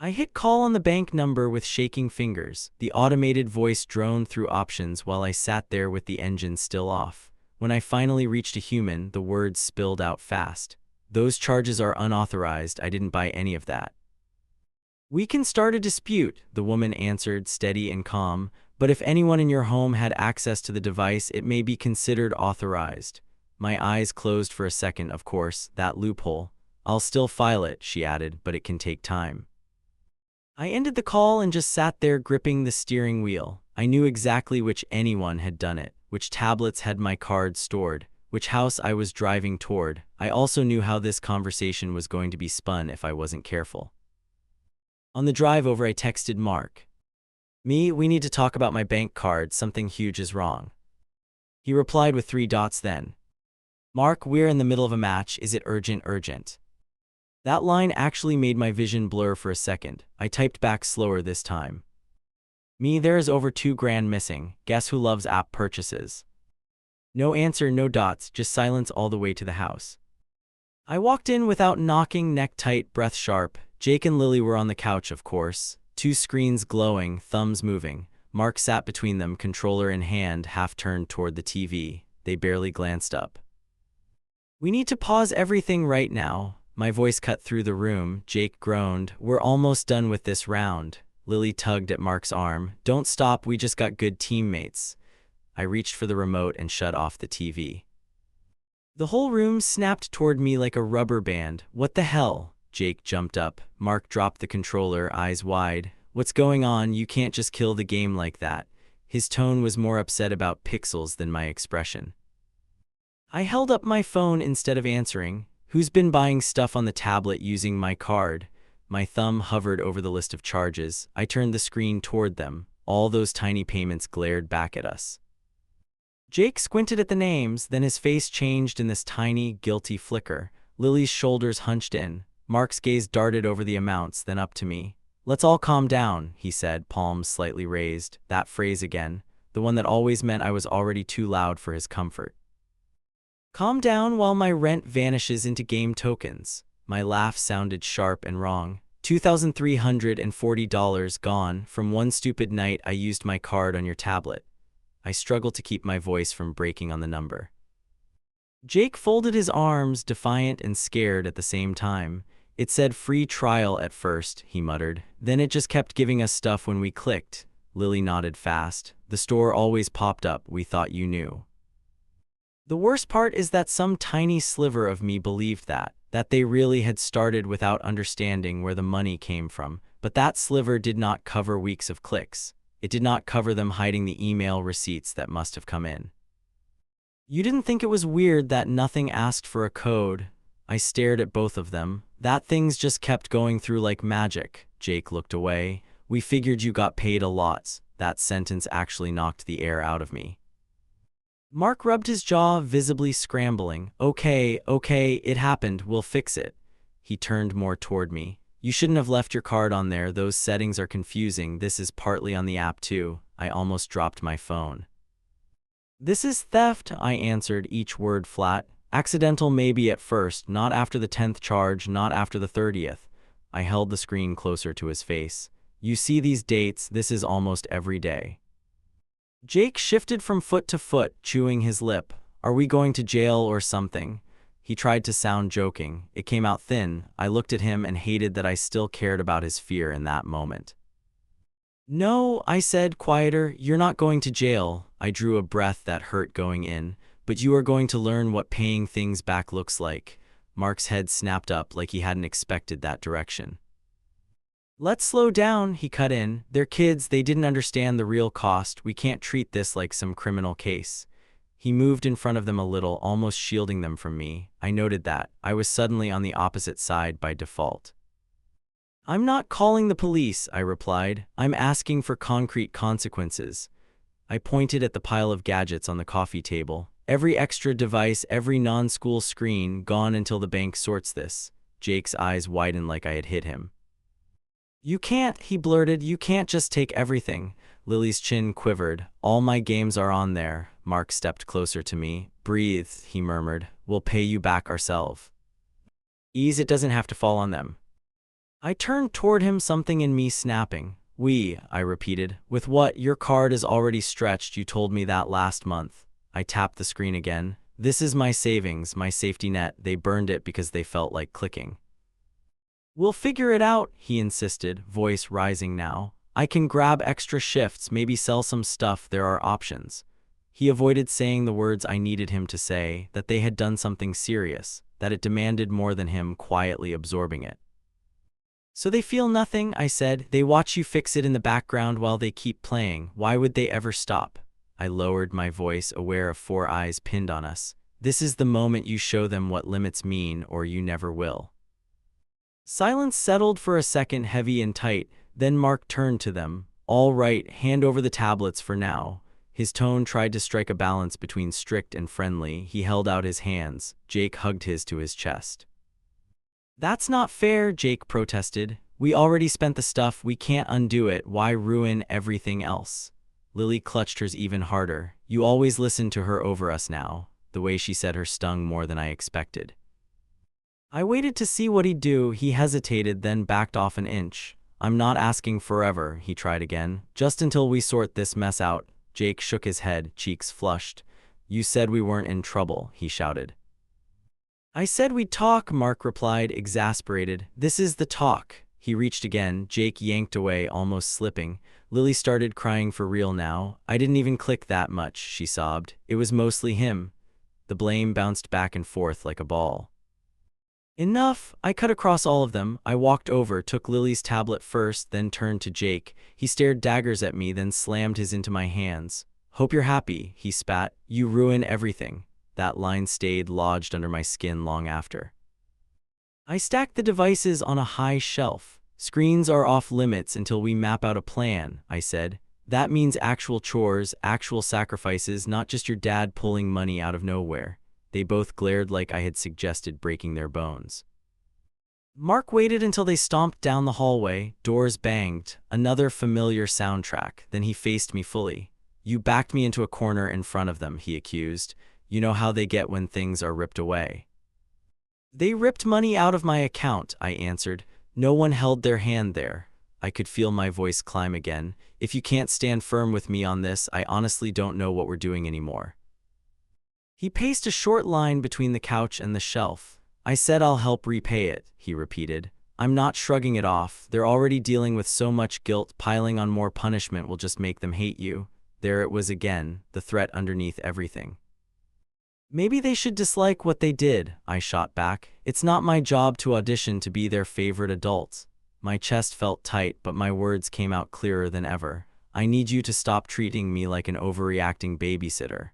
I hit call on the bank number with shaking fingers. The automated voice droned through options while I sat there with the engine still off. When I finally reached a human, the words spilled out fast. Those charges are unauthorized, I didn't buy any of that. "We can start a dispute," the woman answered, steady and calm, "but if anyone in your home had access to the device, it may be considered authorized." My eyes closed for a second, of course, that loophole. "I'll still file it," she added, "but it can take time." I ended the call and just sat there gripping the steering wheel. I knew exactly which anyone had done it, which tablets had my cards stored, which house I was driving toward. I also knew how this conversation was going to be spun if I wasn't careful. On the drive over, I texted Mark. We need to talk about my bank card. Something huge is wrong." He replied with 3 dots then. "Mark, we're in the middle of a match. Is it urgent, urgent?" That line actually made my vision blur for a second. I typed back slower this time. There is over $2,000 missing. Guess who loves app purchases?" No answer, no dots, just silence all the way to the house. I walked in without knocking, neck tight, breath sharp. Jake and Lily were on the couch, of course. 2 screens glowing, thumbs moving. Mark sat between them, controller in hand, half turned toward the TV. They barely glanced up. "We need to pause everything right now." My voice cut through the room. Jake groaned. "We're almost done with this round." Lily tugged at Mark's arm. "Don't stop, we just got good teammates." I reached for the remote and shut off the TV. The whole room snapped toward me like a rubber band. "What the hell?" Jake jumped up. Mark dropped the controller, eyes wide. "What's going on? You can't just kill the game like that." His tone was more upset about pixels than my expression. I held up my phone instead of answering. "Who's been buying stuff on the tablet using my card?" My thumb hovered over the list of charges. I turned the screen toward them. All those tiny payments glared back at us. Jake squinted at the names, then his face changed in this tiny, guilty flicker. Lily's shoulders hunched in. Mark's gaze darted over the amounts, then up to me. "Let's all calm down," he said, palms slightly raised. That phrase again, the one that always meant I was already too loud for his comfort. "Calm down while my rent vanishes into game tokens." My laugh sounded sharp and wrong. $2,340 gone from one stupid night I used my card on your tablet. I struggled to keep my voice from breaking on the number. Jake folded his arms, defiant and scared at the same time. "It said free trial at first," he muttered. "Then it just kept giving us stuff when we clicked." Lily nodded fast. "The store always popped up. We thought you knew." The worst part is that some tiny sliver of me believed that they really had started without understanding where the money came from. But that sliver did not cover weeks of clicks. It did not cover them hiding the email receipts that must have come in. "You didn't think it was weird that nothing asked for a code?" I stared at both of them. "That things just kept going through like magic." Jake looked away. "We figured you got paid a lot." That sentence actually knocked the air out of me. Mark rubbed his jaw, visibly scrambling. Okay, it happened. We'll fix it." He turned more toward me. "You shouldn't have left your card on there. Those settings are confusing. This is partly on the app too." I almost dropped my phone. "This is theft," I answered, each word flat. "Accidental maybe at first, not after the 10th charge, not after the 30th. I held the screen closer to his face. "You see these dates, this is almost every day." Jake shifted from foot to foot, chewing his lip. "Are we going to jail or something?" He tried to sound joking. It came out thin. I looked at him and hated that I still cared about his fear in that moment. "No," I said, quieter. "You're not going to jail." I drew a breath that hurt going in. "But you are going to learn what paying things back looks like." Mark's head snapped up like he hadn't expected that direction. "Let's slow down," he cut in. "They're kids, they didn't understand the real cost. We can't treat this like some criminal case." He moved in front of them a little, almost shielding them from me. I noted that. I was suddenly on the opposite side by default. "I'm not calling the police," I replied. "I'm asking for concrete consequences." I pointed at the pile of gadgets on the coffee table. "Every extra device, every non-school screen, gone until the bank sorts this." Jake's eyes widened like I had hit him. "You can't," he blurted. "You can't just take everything." Lily's chin quivered. "All my games are on there." Mark stepped closer to me. "Breathe," he murmured. "We'll pay you back ourselves." "Ease, it doesn't have to fall on them." I turned toward him, something in me snapping. "We," I repeated. "With what? Your card is already stretched. You told me that last month." I tapped the screen again. "This is my savings, my safety net. They burned it because they felt like clicking." "We'll figure it out," he insisted, voice rising now. "I can grab extra shifts, maybe sell some stuff, there are options." He avoided saying the words I needed him to say, that they had done something serious, that it demanded more than him quietly absorbing it. "So they feel nothing," I said. "They watch you fix it in the background while they keep playing. Why would they ever stop?" I lowered my voice, aware of 4 eyes pinned on us. "This is the moment you show them what limits mean, or you never will." Silence settled for a second, heavy and tight. Then Mark turned to them. "All right, hand over the tablets for now." His tone tried to strike a balance between strict and friendly. He held out his hands. Jake hugged his to his chest. "That's not fair," Jake protested. "We already spent the stuff, we can't undo it, why ruin everything else?" Lily clutched hers even harder. "You always listen to her over us now." The way she said her stung more than I expected. I waited to see what he'd do. He hesitated, then backed off an inch. "I'm not asking forever," he tried again. "Just until we sort this mess out." Jake shook his head, cheeks flushed. "You said we weren't in trouble," he shouted. "I said we'd talk," Mark replied, exasperated. "This is the talk." He reached again. Jake yanked away, almost slipping. Lily started crying for real now. "I didn't even click that much," she sobbed. "It was mostly him." The blame bounced back and forth like a ball. "Enough!" I cut across all of them. I walked over, took Lily's tablet first, then turned to Jake. He stared daggers at me, then slammed his into my hands. "Hope you're happy," he spat. "You ruin everything." That line stayed lodged under my skin long after. I stacked the devices on a high shelf. "Screens are off limits until we map out a plan," I said. "That means actual chores, actual sacrifices, not just your dad pulling money out of nowhere." They both glared like I had suggested breaking their bones. Mark waited until they stomped down the hallway. Doors banged, another familiar soundtrack. Then he faced me fully. "You backed me into a corner in front of them," he accused. "You know how they get when things are ripped away." "They ripped money out of my account," I answered. "No one held their hand there." I could feel my voice climb again. "If you can't stand firm with me on this, I honestly don't know what we're doing anymore." He paced a short line between the couch and the shelf. "I said I'll help repay it," he repeated. "I'm not shrugging it off. They're already dealing with so much guilt, piling on more punishment will just make them hate you." There it was again, the threat underneath everything. "Maybe they should dislike what they did," I shot back. "It's not my job to audition to be their favorite adults." My chest felt tight, but my words came out clearer than ever. "I need you to stop treating me like an overreacting babysitter."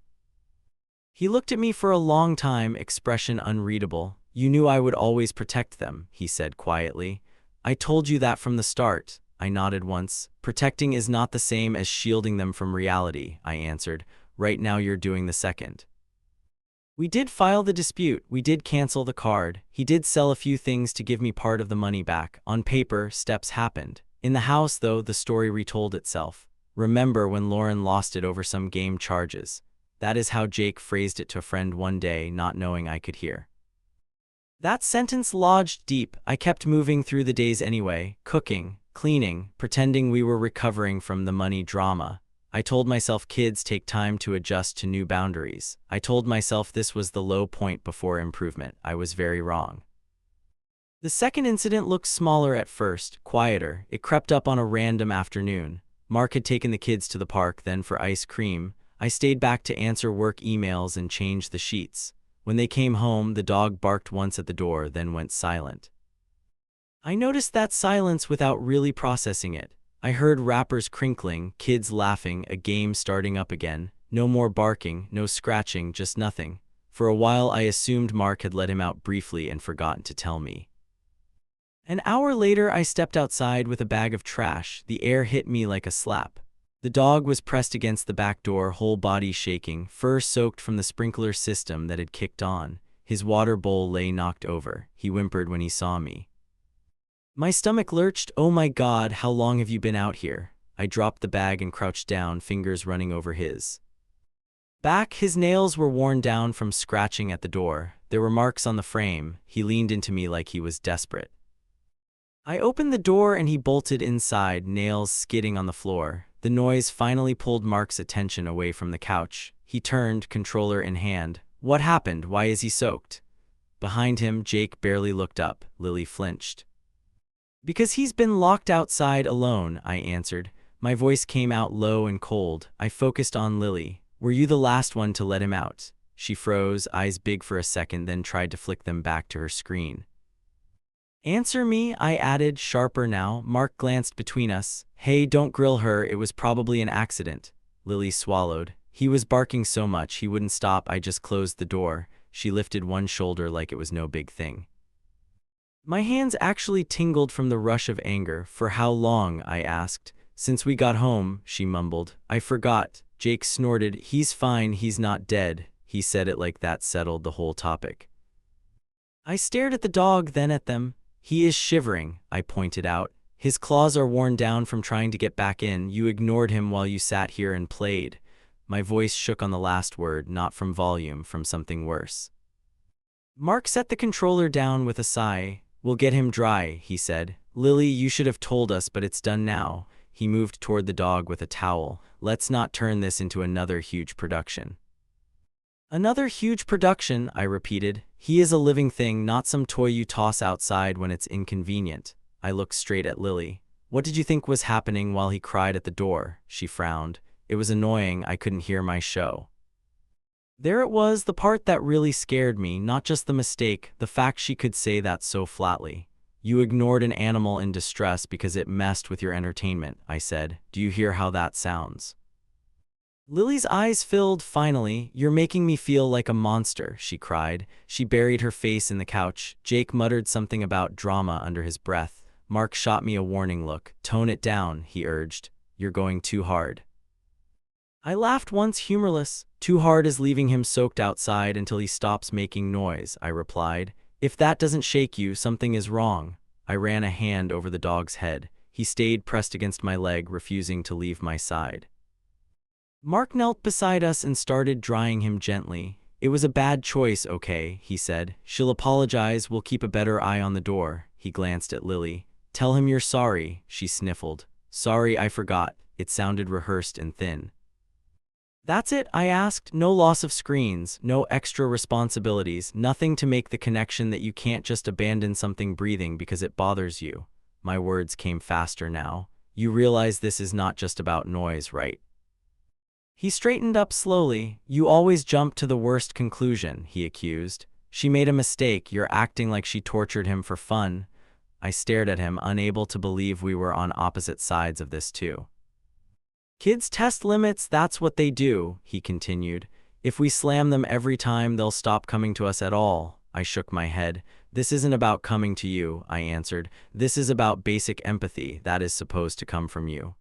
He looked at me for a long time, expression unreadable. "You knew I would always protect them," he said quietly. "I told you that from the start." I nodded once. "Protecting is not the same as shielding them from reality," I answered. "Right now you're doing the second." We did file the dispute, we did cancel the card, he did sell a few things to give me part of the money back. On paper, steps happened. In the house, though, the story retold itself. "Remember when Lauren lost it over some game charges?" That is how Jake phrased it to a friend one day, not knowing I could hear. That sentence lodged deep. I kept moving through the days anyway, cooking, cleaning, pretending we were recovering from the money drama. I told myself kids take time to adjust to new boundaries. I told myself this was the low point before improvement. I was very wrong. The second incident looked smaller at first, quieter. It crept up on a random afternoon. Mark had taken the kids to the park, then for ice cream. I stayed back to answer work emails and change the sheets. When they came home, the dog barked once at the door, then went silent. I noticed that silence without really processing it. I heard wrappers crinkling, kids laughing, a game starting up again. No more barking, no scratching, just nothing. For a while I assumed Mark had let him out briefly and forgotten to tell me. An hour later I stepped outside with a bag of trash. The air hit me like a slap. The dog was pressed against the back door, whole body shaking, fur soaked from the sprinkler system that had kicked on. His water bowl lay knocked over. He whimpered when he saw me. My stomach lurched. "Oh my God, how long have you been out here?" I dropped the bag and crouched down, fingers running over his back. His nails were worn down from scratching at the door. There were marks on the frame. He leaned into me like he was desperate. I opened the door and he bolted inside, nails skidding on the floor. The noise finally pulled Mark's attention away from the couch. He turned, controller in hand. "What happened? Why is he soaked?" Behind him, Jake barely looked up. Lily flinched. Because he's been locked outside alone, I answered. My voice came out low and cold. I focused on Lily. Were you the last one to let him out? She froze, eyes big for a second, then tried to flick them back to her screen. Answer me, I added, sharper now. Mark glanced between us. Hey, don't grill her, it was probably an accident. Lily swallowed. He was barking so much he wouldn't stop. I just closed the door. She lifted one shoulder like it was no big thing. My hands actually tingled from the rush of anger. For how long? I asked. Since we got home, she mumbled. I forgot. Jake snorted. He's fine, he's not dead. He said it like that settled the whole topic. I stared at the dog, then at them. He is shivering, I pointed out. His claws are worn down from trying to get back in. You ignored him while you sat here and played. My voice shook on the last word, not from volume, from something worse. Mark set the controller down with a sigh. We'll get him dry, he said. Lily, you should have told us, but it's done now. He moved toward the dog with a towel. Let's not turn this into another huge production. Another huge production, I repeated. He is a living thing, not some toy you toss outside when it's inconvenient. I looked straight at Lily. What did you think was happening while he cried at the door? She frowned. It was annoying, I couldn't hear my show. There it was, the part that really scared me, not just the mistake, the fact she could say that so flatly. You ignored an animal in distress because it messed with your entertainment, I said. Do you hear how that sounds? Lily's eyes filled finally. You're making me feel like a monster, she cried. She buried her face in the couch. Jake muttered something about drama under his breath. Mark shot me a warning look. Tone it down, he urged. You're going too hard. I laughed once, humorless. Too hard is leaving him soaked outside until he stops making noise, I replied. If that doesn't shake you, something is wrong. I ran a hand over the dog's head. He stayed pressed against my leg, refusing to leave my side. Mark knelt beside us and started drying him gently. It was a bad choice, okay, he said. She'll apologize, we'll keep a better eye on the door. He glanced at Lily. Tell him you're sorry, she sniffled. Sorry, I forgot. It sounded rehearsed and thin. That's it, I asked. No loss of screens, no extra responsibilities, nothing to make the connection that you can't just abandon something breathing because it bothers you. My words came faster now. You realize this is not just about noise, right? He straightened up slowly. You always jump to the worst conclusion, he accused. She made a mistake. You're acting like she tortured him for fun. I stared at him, unable to believe we were on opposite sides of this too. Kids test limits, that's what they do, he continued. If we slam them every time, they'll stop coming to us at all. I shook my head. This isn't about coming to you, I answered. This is about basic empathy that is supposed to come from you.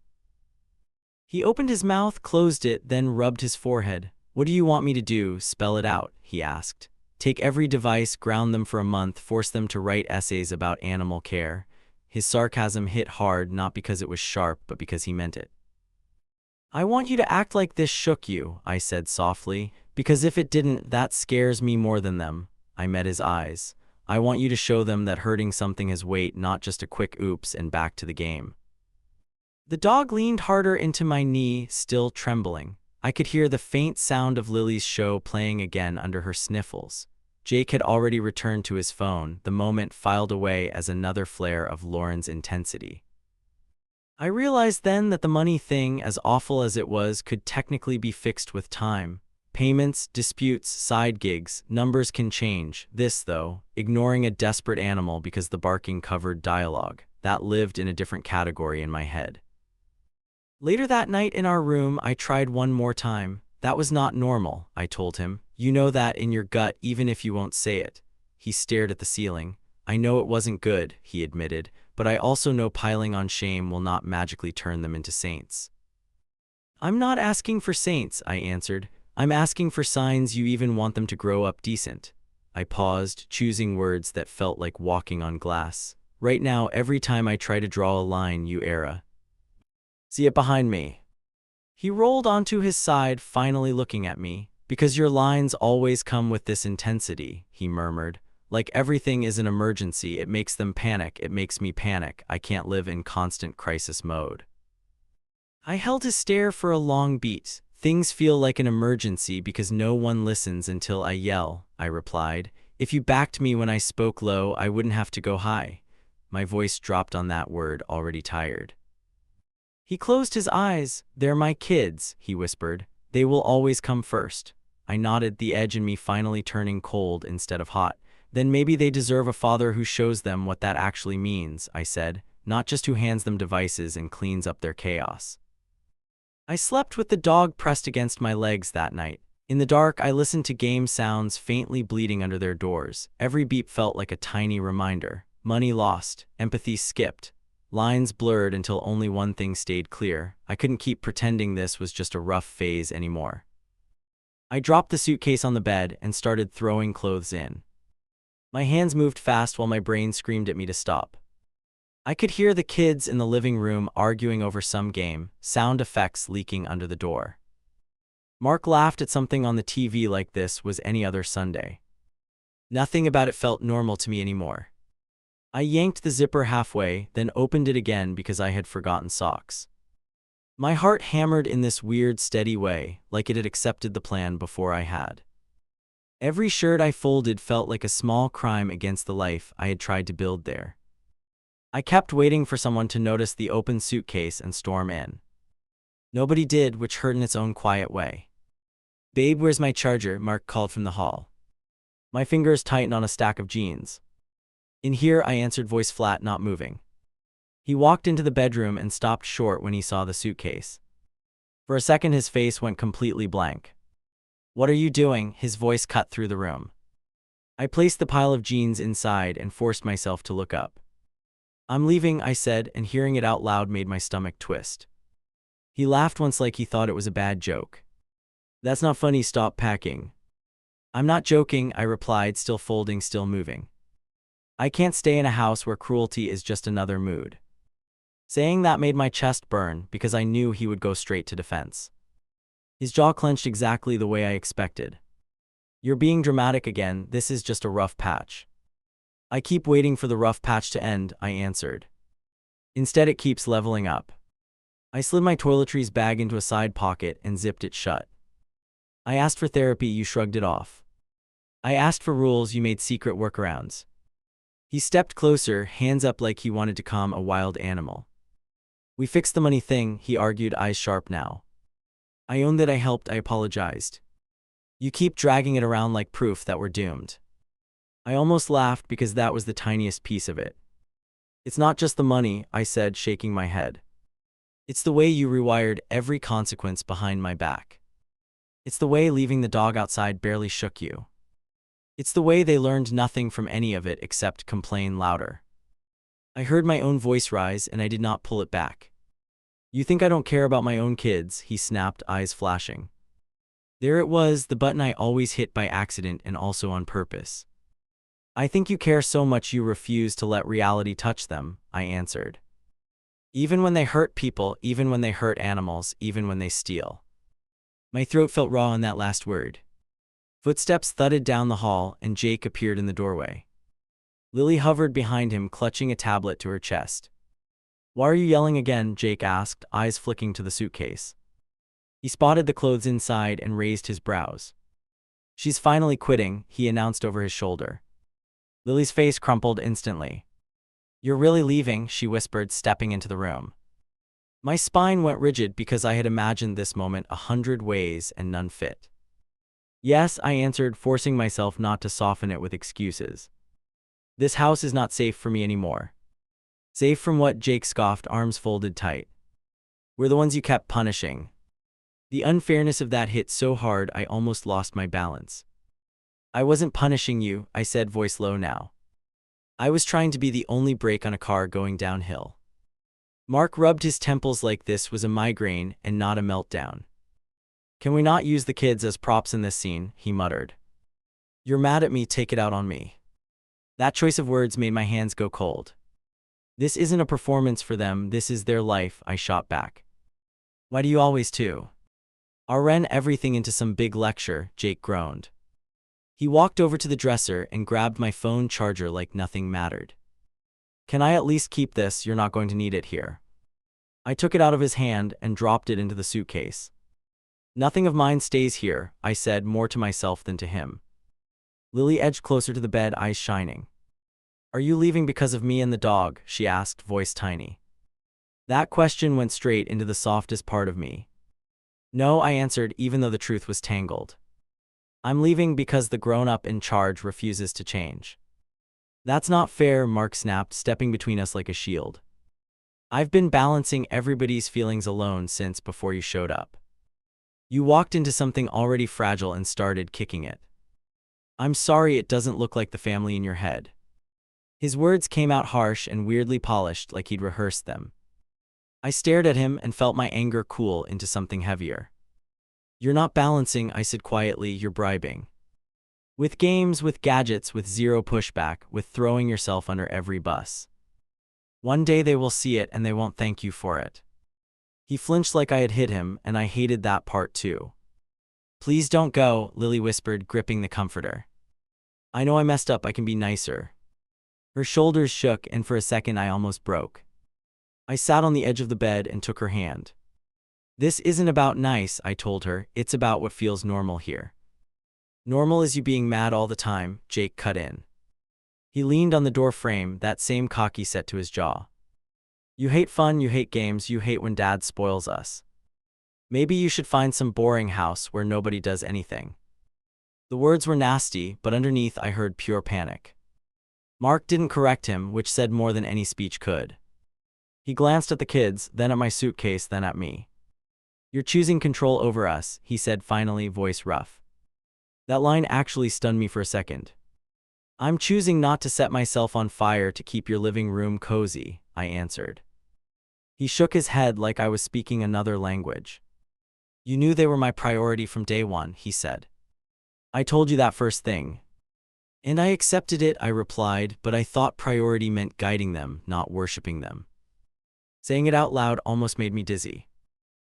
He opened his mouth, closed it, then rubbed his forehead. What do you want me to do? Spell it out, he asked. Take every device, ground them for a month, force them to write essays about animal care. His sarcasm hit hard, not because it was sharp, but because he meant it. I want you to act like this shook you, I said softly, because if it didn't, that scares me more than them. I met his eyes. I want you to show them that hurting something has weight, not just a quick oops and back to the game. The dog leaned harder into my knee, still trembling. I could hear the faint sound of Lily's show playing again under her sniffles. Jake had already returned to his phone. The moment filed away as another flare of Lauren's intensity. I realized then that the money thing, as awful as it was, could technically be fixed with time. Payments, disputes, side gigs, numbers can change. This, though, ignoring a desperate animal because the barking covered dialogue, that lived in a different category in my head. Later that night in our room, I tried one more time. That was not normal, I told him. You know that in your gut, even if you won't say it. He stared at the ceiling. I know it wasn't good, he admitted, but I also know piling on shame will not magically turn them into saints. I'm not asking for saints, I answered. I'm asking for signs you even want them to grow up decent. I paused, choosing words that felt like walking on glass. Right now, every time I try to draw a line, you err. See it behind me. He rolled onto his side, finally looking at me. Because your lines always come with this intensity, he murmured. Like everything is an emergency, it makes them panic, it makes me panic. I can't live in constant crisis mode. I held his stare for a long beat. Things feel like an emergency because no one listens until I yell, I replied. If you backed me when I spoke low, I wouldn't have to go high. My voice dropped on that word, already tired. He closed his eyes. They're my kids, he whispered. They will always come first. I nodded, the edge in me finally turning cold instead of hot. Then maybe they deserve a father who shows them what that actually means, I said, not just who hands them devices and cleans up their chaos. I slept with the dog pressed against my legs that night. In the dark, I listened to game sounds faintly bleeding under their doors. Every beep felt like a tiny reminder. Money lost, empathy skipped, lines blurred until only one thing stayed clear. I couldn't keep pretending this was just a rough phase anymore. I dropped the suitcase on the bed and started throwing clothes in. My hands moved fast while my brain screamed at me to stop. I could hear the kids in the living room arguing over some game, sound effects leaking under the door. Mark laughed at something on the TV like this was any other Sunday. Nothing about it felt normal to me anymore. I yanked the zipper halfway, then opened it again because I had forgotten socks. My heart hammered in this weird, steady way, like it had accepted the plan before I had. Every shirt I folded felt like a small crime against the life I had tried to build there. I kept waiting for someone to notice the open suitcase and storm in. Nobody did, which hurt in its own quiet way. "Babe, where's my charger?" Mark called from the hall. My fingers tightened on a stack of jeans. "In here," I answered, voice flat, not moving. He walked into the bedroom and stopped short when he saw the suitcase. For a second, his face went completely blank. "What are you doing?" His voice cut through the room. I placed the pile of jeans inside and forced myself to look up. "I'm leaving," I said, and hearing it out loud made my stomach twist. He laughed once like he thought it was a bad joke. "That's not funny, stop packing." "I'm not joking," I replied, still folding, still moving. I can't stay in a house where cruelty is just another mood. Saying that made my chest burn because I knew he would go straight to defense. His jaw clenched exactly the way I expected. "You're being dramatic again, this is just a rough patch." "I keep waiting for the rough patch to end," I answered. "Instead it keeps leveling up." I slid my toiletries bag into a side pocket and zipped it shut. "I asked for therapy, you shrugged it off. I asked for rules, you made secret workarounds." He stepped closer, hands up like he wanted to calm a wild animal. "We fixed the money thing," he argued, eyes sharp now. "I owned that I helped, I apologized. You keep dragging it around like proof that we're doomed." I almost laughed because that was the tiniest piece of it. "It's not just the money," I said, shaking my head. "It's the way you rewired every consequence behind my back. It's the way leaving the dog outside barely shook you. It's the way they learned nothing from any of it except complain louder." I heard my own voice rise and I did not pull it back. "You think I don't care about my own kids?" he snapped, eyes flashing. There it was, the button I always hit by accident and also on purpose. "I think you care so much you refuse to let reality touch them," I answered. "Even when they hurt people, even when they hurt animals, even when they steal." My throat felt raw on that last word. Footsteps thudded down the hall and Jake appeared in the doorway. Lily hovered behind him, clutching a tablet to her chest. "Why are you yelling again?" Jake asked, eyes flicking to the suitcase. He spotted the clothes inside and raised his brows. "She's finally quitting," he announced over his shoulder. Lily's face crumpled instantly. "You're really leaving?" she whispered, stepping into the room. My spine went rigid because I had imagined this moment 100 ways and none fit. "Yes," I answered, forcing myself not to soften it with excuses. "This house is not safe for me anymore." "Safe from what?" Jake scoffed, arms folded tight. "We're the ones you kept punishing." The unfairness of that hit so hard I almost lost my balance. "I wasn't punishing you," I said, voice low now. "I was trying to be the only brake on a car going downhill." Mark rubbed his temples like this was a migraine and not a meltdown. "Can we not use the kids as props in this scene?" he muttered. "You're mad at me, take it out on me." That choice of words made my hands go cold. "This isn't a performance for them, this is their life," I shot back. "Why do you always too?" "I'll run everything into some big lecture," Jake groaned. He walked over to the dresser and grabbed my phone charger like nothing mattered. "Can I at least keep this? You're not going to need it here." I took it out of his hand and dropped it into the suitcase. "Nothing of mine stays here," I said, more to myself than to him. Lily edged closer to the bed, eyes shining. "Are you leaving because of me and the dog?" she asked, voice tiny. That question went straight into the softest part of me. "No," I answered, even though the truth was tangled. "I'm leaving because the grown-up in charge refuses to change." "That's not fair," Mark snapped, stepping between us like a shield. "I've been balancing everybody's feelings alone since before you showed up. You walked into something already fragile and started kicking it. I'm sorry it doesn't look like the family in your head." His words came out harsh and weirdly polished, like he'd rehearsed them. I stared at him and felt my anger cool into something heavier. "You're not balancing," I said quietly, "you're bribing. With games, with gadgets, with zero pushback, with throwing yourself under every bus. One day they will see it and they won't thank you for it." He flinched like I had hit him, and I hated that part too. "Please don't go," Lily whispered, gripping the comforter. "I know I messed up, I can be nicer." Her shoulders shook, and for a second I almost broke. I sat on the edge of the bed and took her hand. "This isn't about nice," I told her, "it's about what feels normal here." "Normal is you being mad all the time," Jake cut in. He leaned on the door frame, that same cocky set to his jaw. "You hate fun, you hate games, you hate when Dad spoils us. Maybe you should find some boring house where nobody does anything." The words were nasty, but underneath I heard pure panic. Mark didn't correct him, which said more than any speech could. He glanced at the kids, then at my suitcase, then at me. "You're choosing control over us," he said finally, voice rough. That line actually stunned me for a second. "I'm choosing not to set myself on fire to keep your living room cozy," I answered. He shook his head like I was speaking another language. "You knew they were my priority from day one," he said. "I told you that first thing." "And I accepted it," I replied, "but I thought priority meant guiding them, not worshipping them." Saying it out loud almost made me dizzy.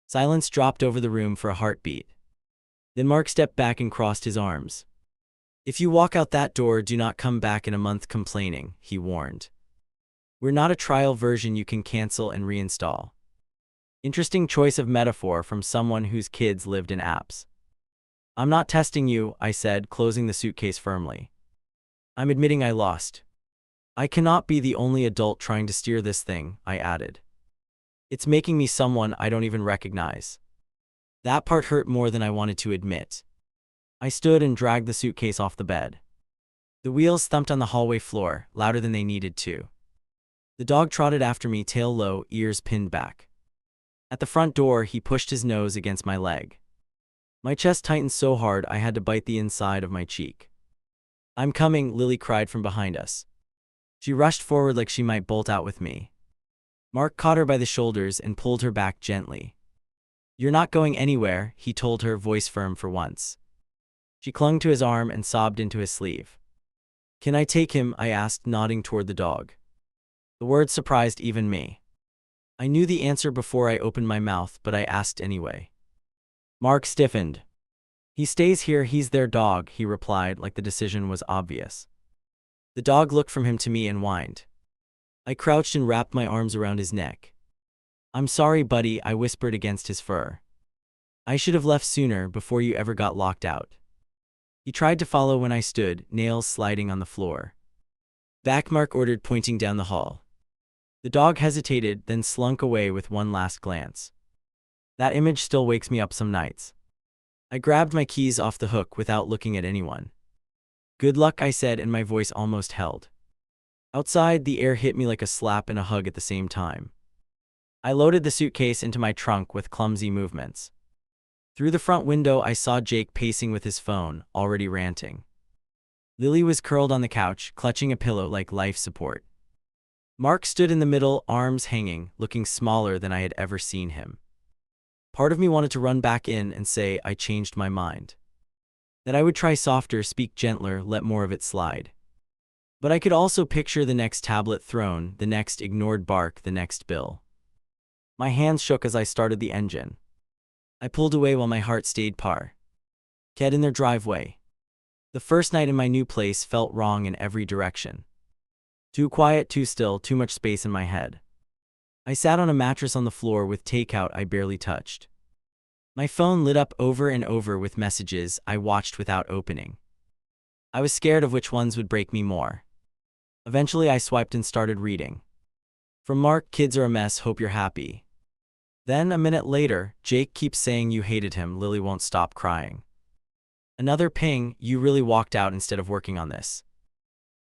Silence dropped over the room for a heartbeat. Then Mark stepped back and crossed his arms. "If you walk out that door, do not come back in a month complaining," he warned. "We're not a trial version you can cancel and reinstall." Interesting choice of metaphor from someone whose kids lived in apps. "I'm not testing you," I said, closing the suitcase firmly. "I'm admitting I lost. I cannot be the only adult trying to steer this thing," I added. "It's making me someone I don't even recognize." That part hurt more than I wanted to admit. I stood and dragged the suitcase off the bed. The wheels thumped on the hallway floor, louder than they needed to. The dog trotted after me, tail low, ears pinned back. At the front door, he pushed his nose against my leg. My chest tightened so hard I had to bite the inside of my cheek. "I'm coming," Lily cried from behind us. She rushed forward like she might bolt out with me. Mark caught her by the shoulders and pulled her back gently. "You're not going anywhere," he told her, voice firm for once. She clung to his arm and sobbed into his sleeve. "Can I take him?" I asked, nodding toward the dog. The word surprised even me. I knew the answer before I opened my mouth, but I asked anyway. Mark stiffened. "He stays here, he's their dog," he replied like the decision was obvious. The dog looked from him to me and whined. I crouched and wrapped my arms around his neck. "I'm sorry, buddy," I whispered against his fur. "I should have left sooner, before you ever got locked out." He tried to follow when I stood, nails sliding on the floor. "Back," Mark ordered, pointing down the hall. The dog hesitated, then slunk away with one last glance. That image still wakes me up some nights. I grabbed my keys off the hook without looking at anyone. "Good luck," I said, and my voice almost held. Outside, the air hit me like a slap and a hug at the same time. I loaded the suitcase into my trunk with clumsy movements. Through the front window, I saw Jake pacing with his phone, already ranting. Lily was curled on the couch, clutching a pillow like life support. Mark stood in the middle, arms hanging, looking smaller than I had ever seen him. Part of me wanted to run back in and say I changed my mind. That I would try softer, speak gentler, let more of it slide. But I could also picture the next tablet thrown, the next ignored bark, the next bill. My hands shook as I started the engine. I pulled away while my heart stayed par. Ked in their driveway. The first night in my new place felt wrong in every direction. Too quiet, too still, too much space in my head. I sat on a mattress on the floor with takeout I barely touched. My phone lit up over and over with messages I watched without opening. I was scared of which ones would break me more. Eventually, I swiped and started reading. From Mark, kids are a mess, hope you're happy. Then, a minute later, Jake keeps saying you hated him, Lily won't stop crying. Another ping, you really walked out instead of working on this.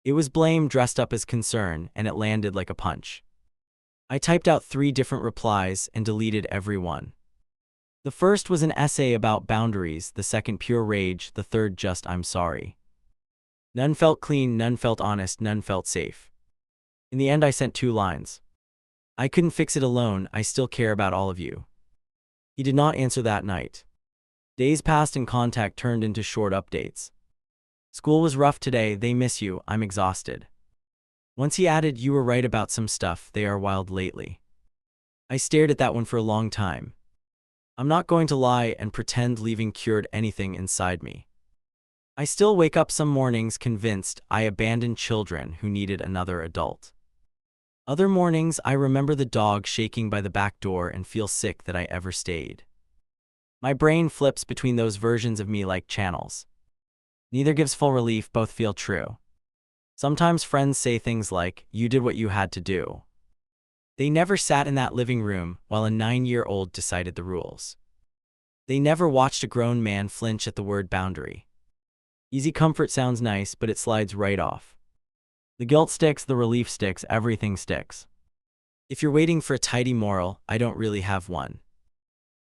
It was blame dressed up as concern, and it landed like a punch. I typed out 3 different replies and deleted every one. The first was an essay about boundaries, the second pure rage, the third just I'm sorry. None felt clean, none felt honest, none felt safe. In the end, I sent 2 lines. I couldn't fix it alone, I still care about all of you. He did not answer that night. Days passed and contact turned into short updates. School was rough today, they miss you, I'm exhausted. Once he added, you were right about some stuff, they are wild lately. I stared at that one for a long time. I'm not going to lie and pretend leaving cured anything inside me. I still wake up some mornings convinced I abandoned children who needed another adult. Other mornings, I remember the dog shaking by the back door and feel sick that I ever stayed. My brain flips between those versions of me like channels. Neither gives full relief, both feel true. Sometimes friends say things like, you did what you had to do. They never sat in that living room while a 9-year-old decided the rules. They never watched a grown man flinch at the word boundary. Easy comfort sounds nice, but it slides right off. The guilt sticks, the relief sticks, everything sticks. If you're waiting for a tidy moral, I don't really have one.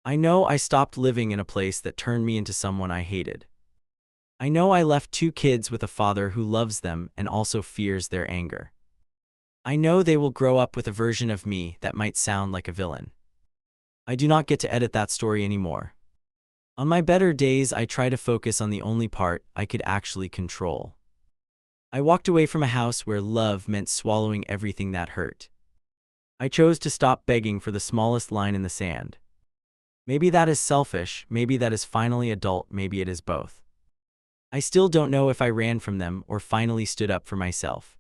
I know I stopped living in a place that turned me into someone I hated. I know I left 2 kids with a father who loves them and also fears their anger. I know they will grow up with a version of me that might sound like a villain. I do not get to edit that story anymore. On my better days, I try to focus on the only part I could actually control. I walked away from a house where love meant swallowing everything that hurt. I chose to stop begging for the smallest line in the sand. Maybe that is selfish, maybe that is finally adult, maybe it is both. I still don't know if I ran from them or finally stood up for myself.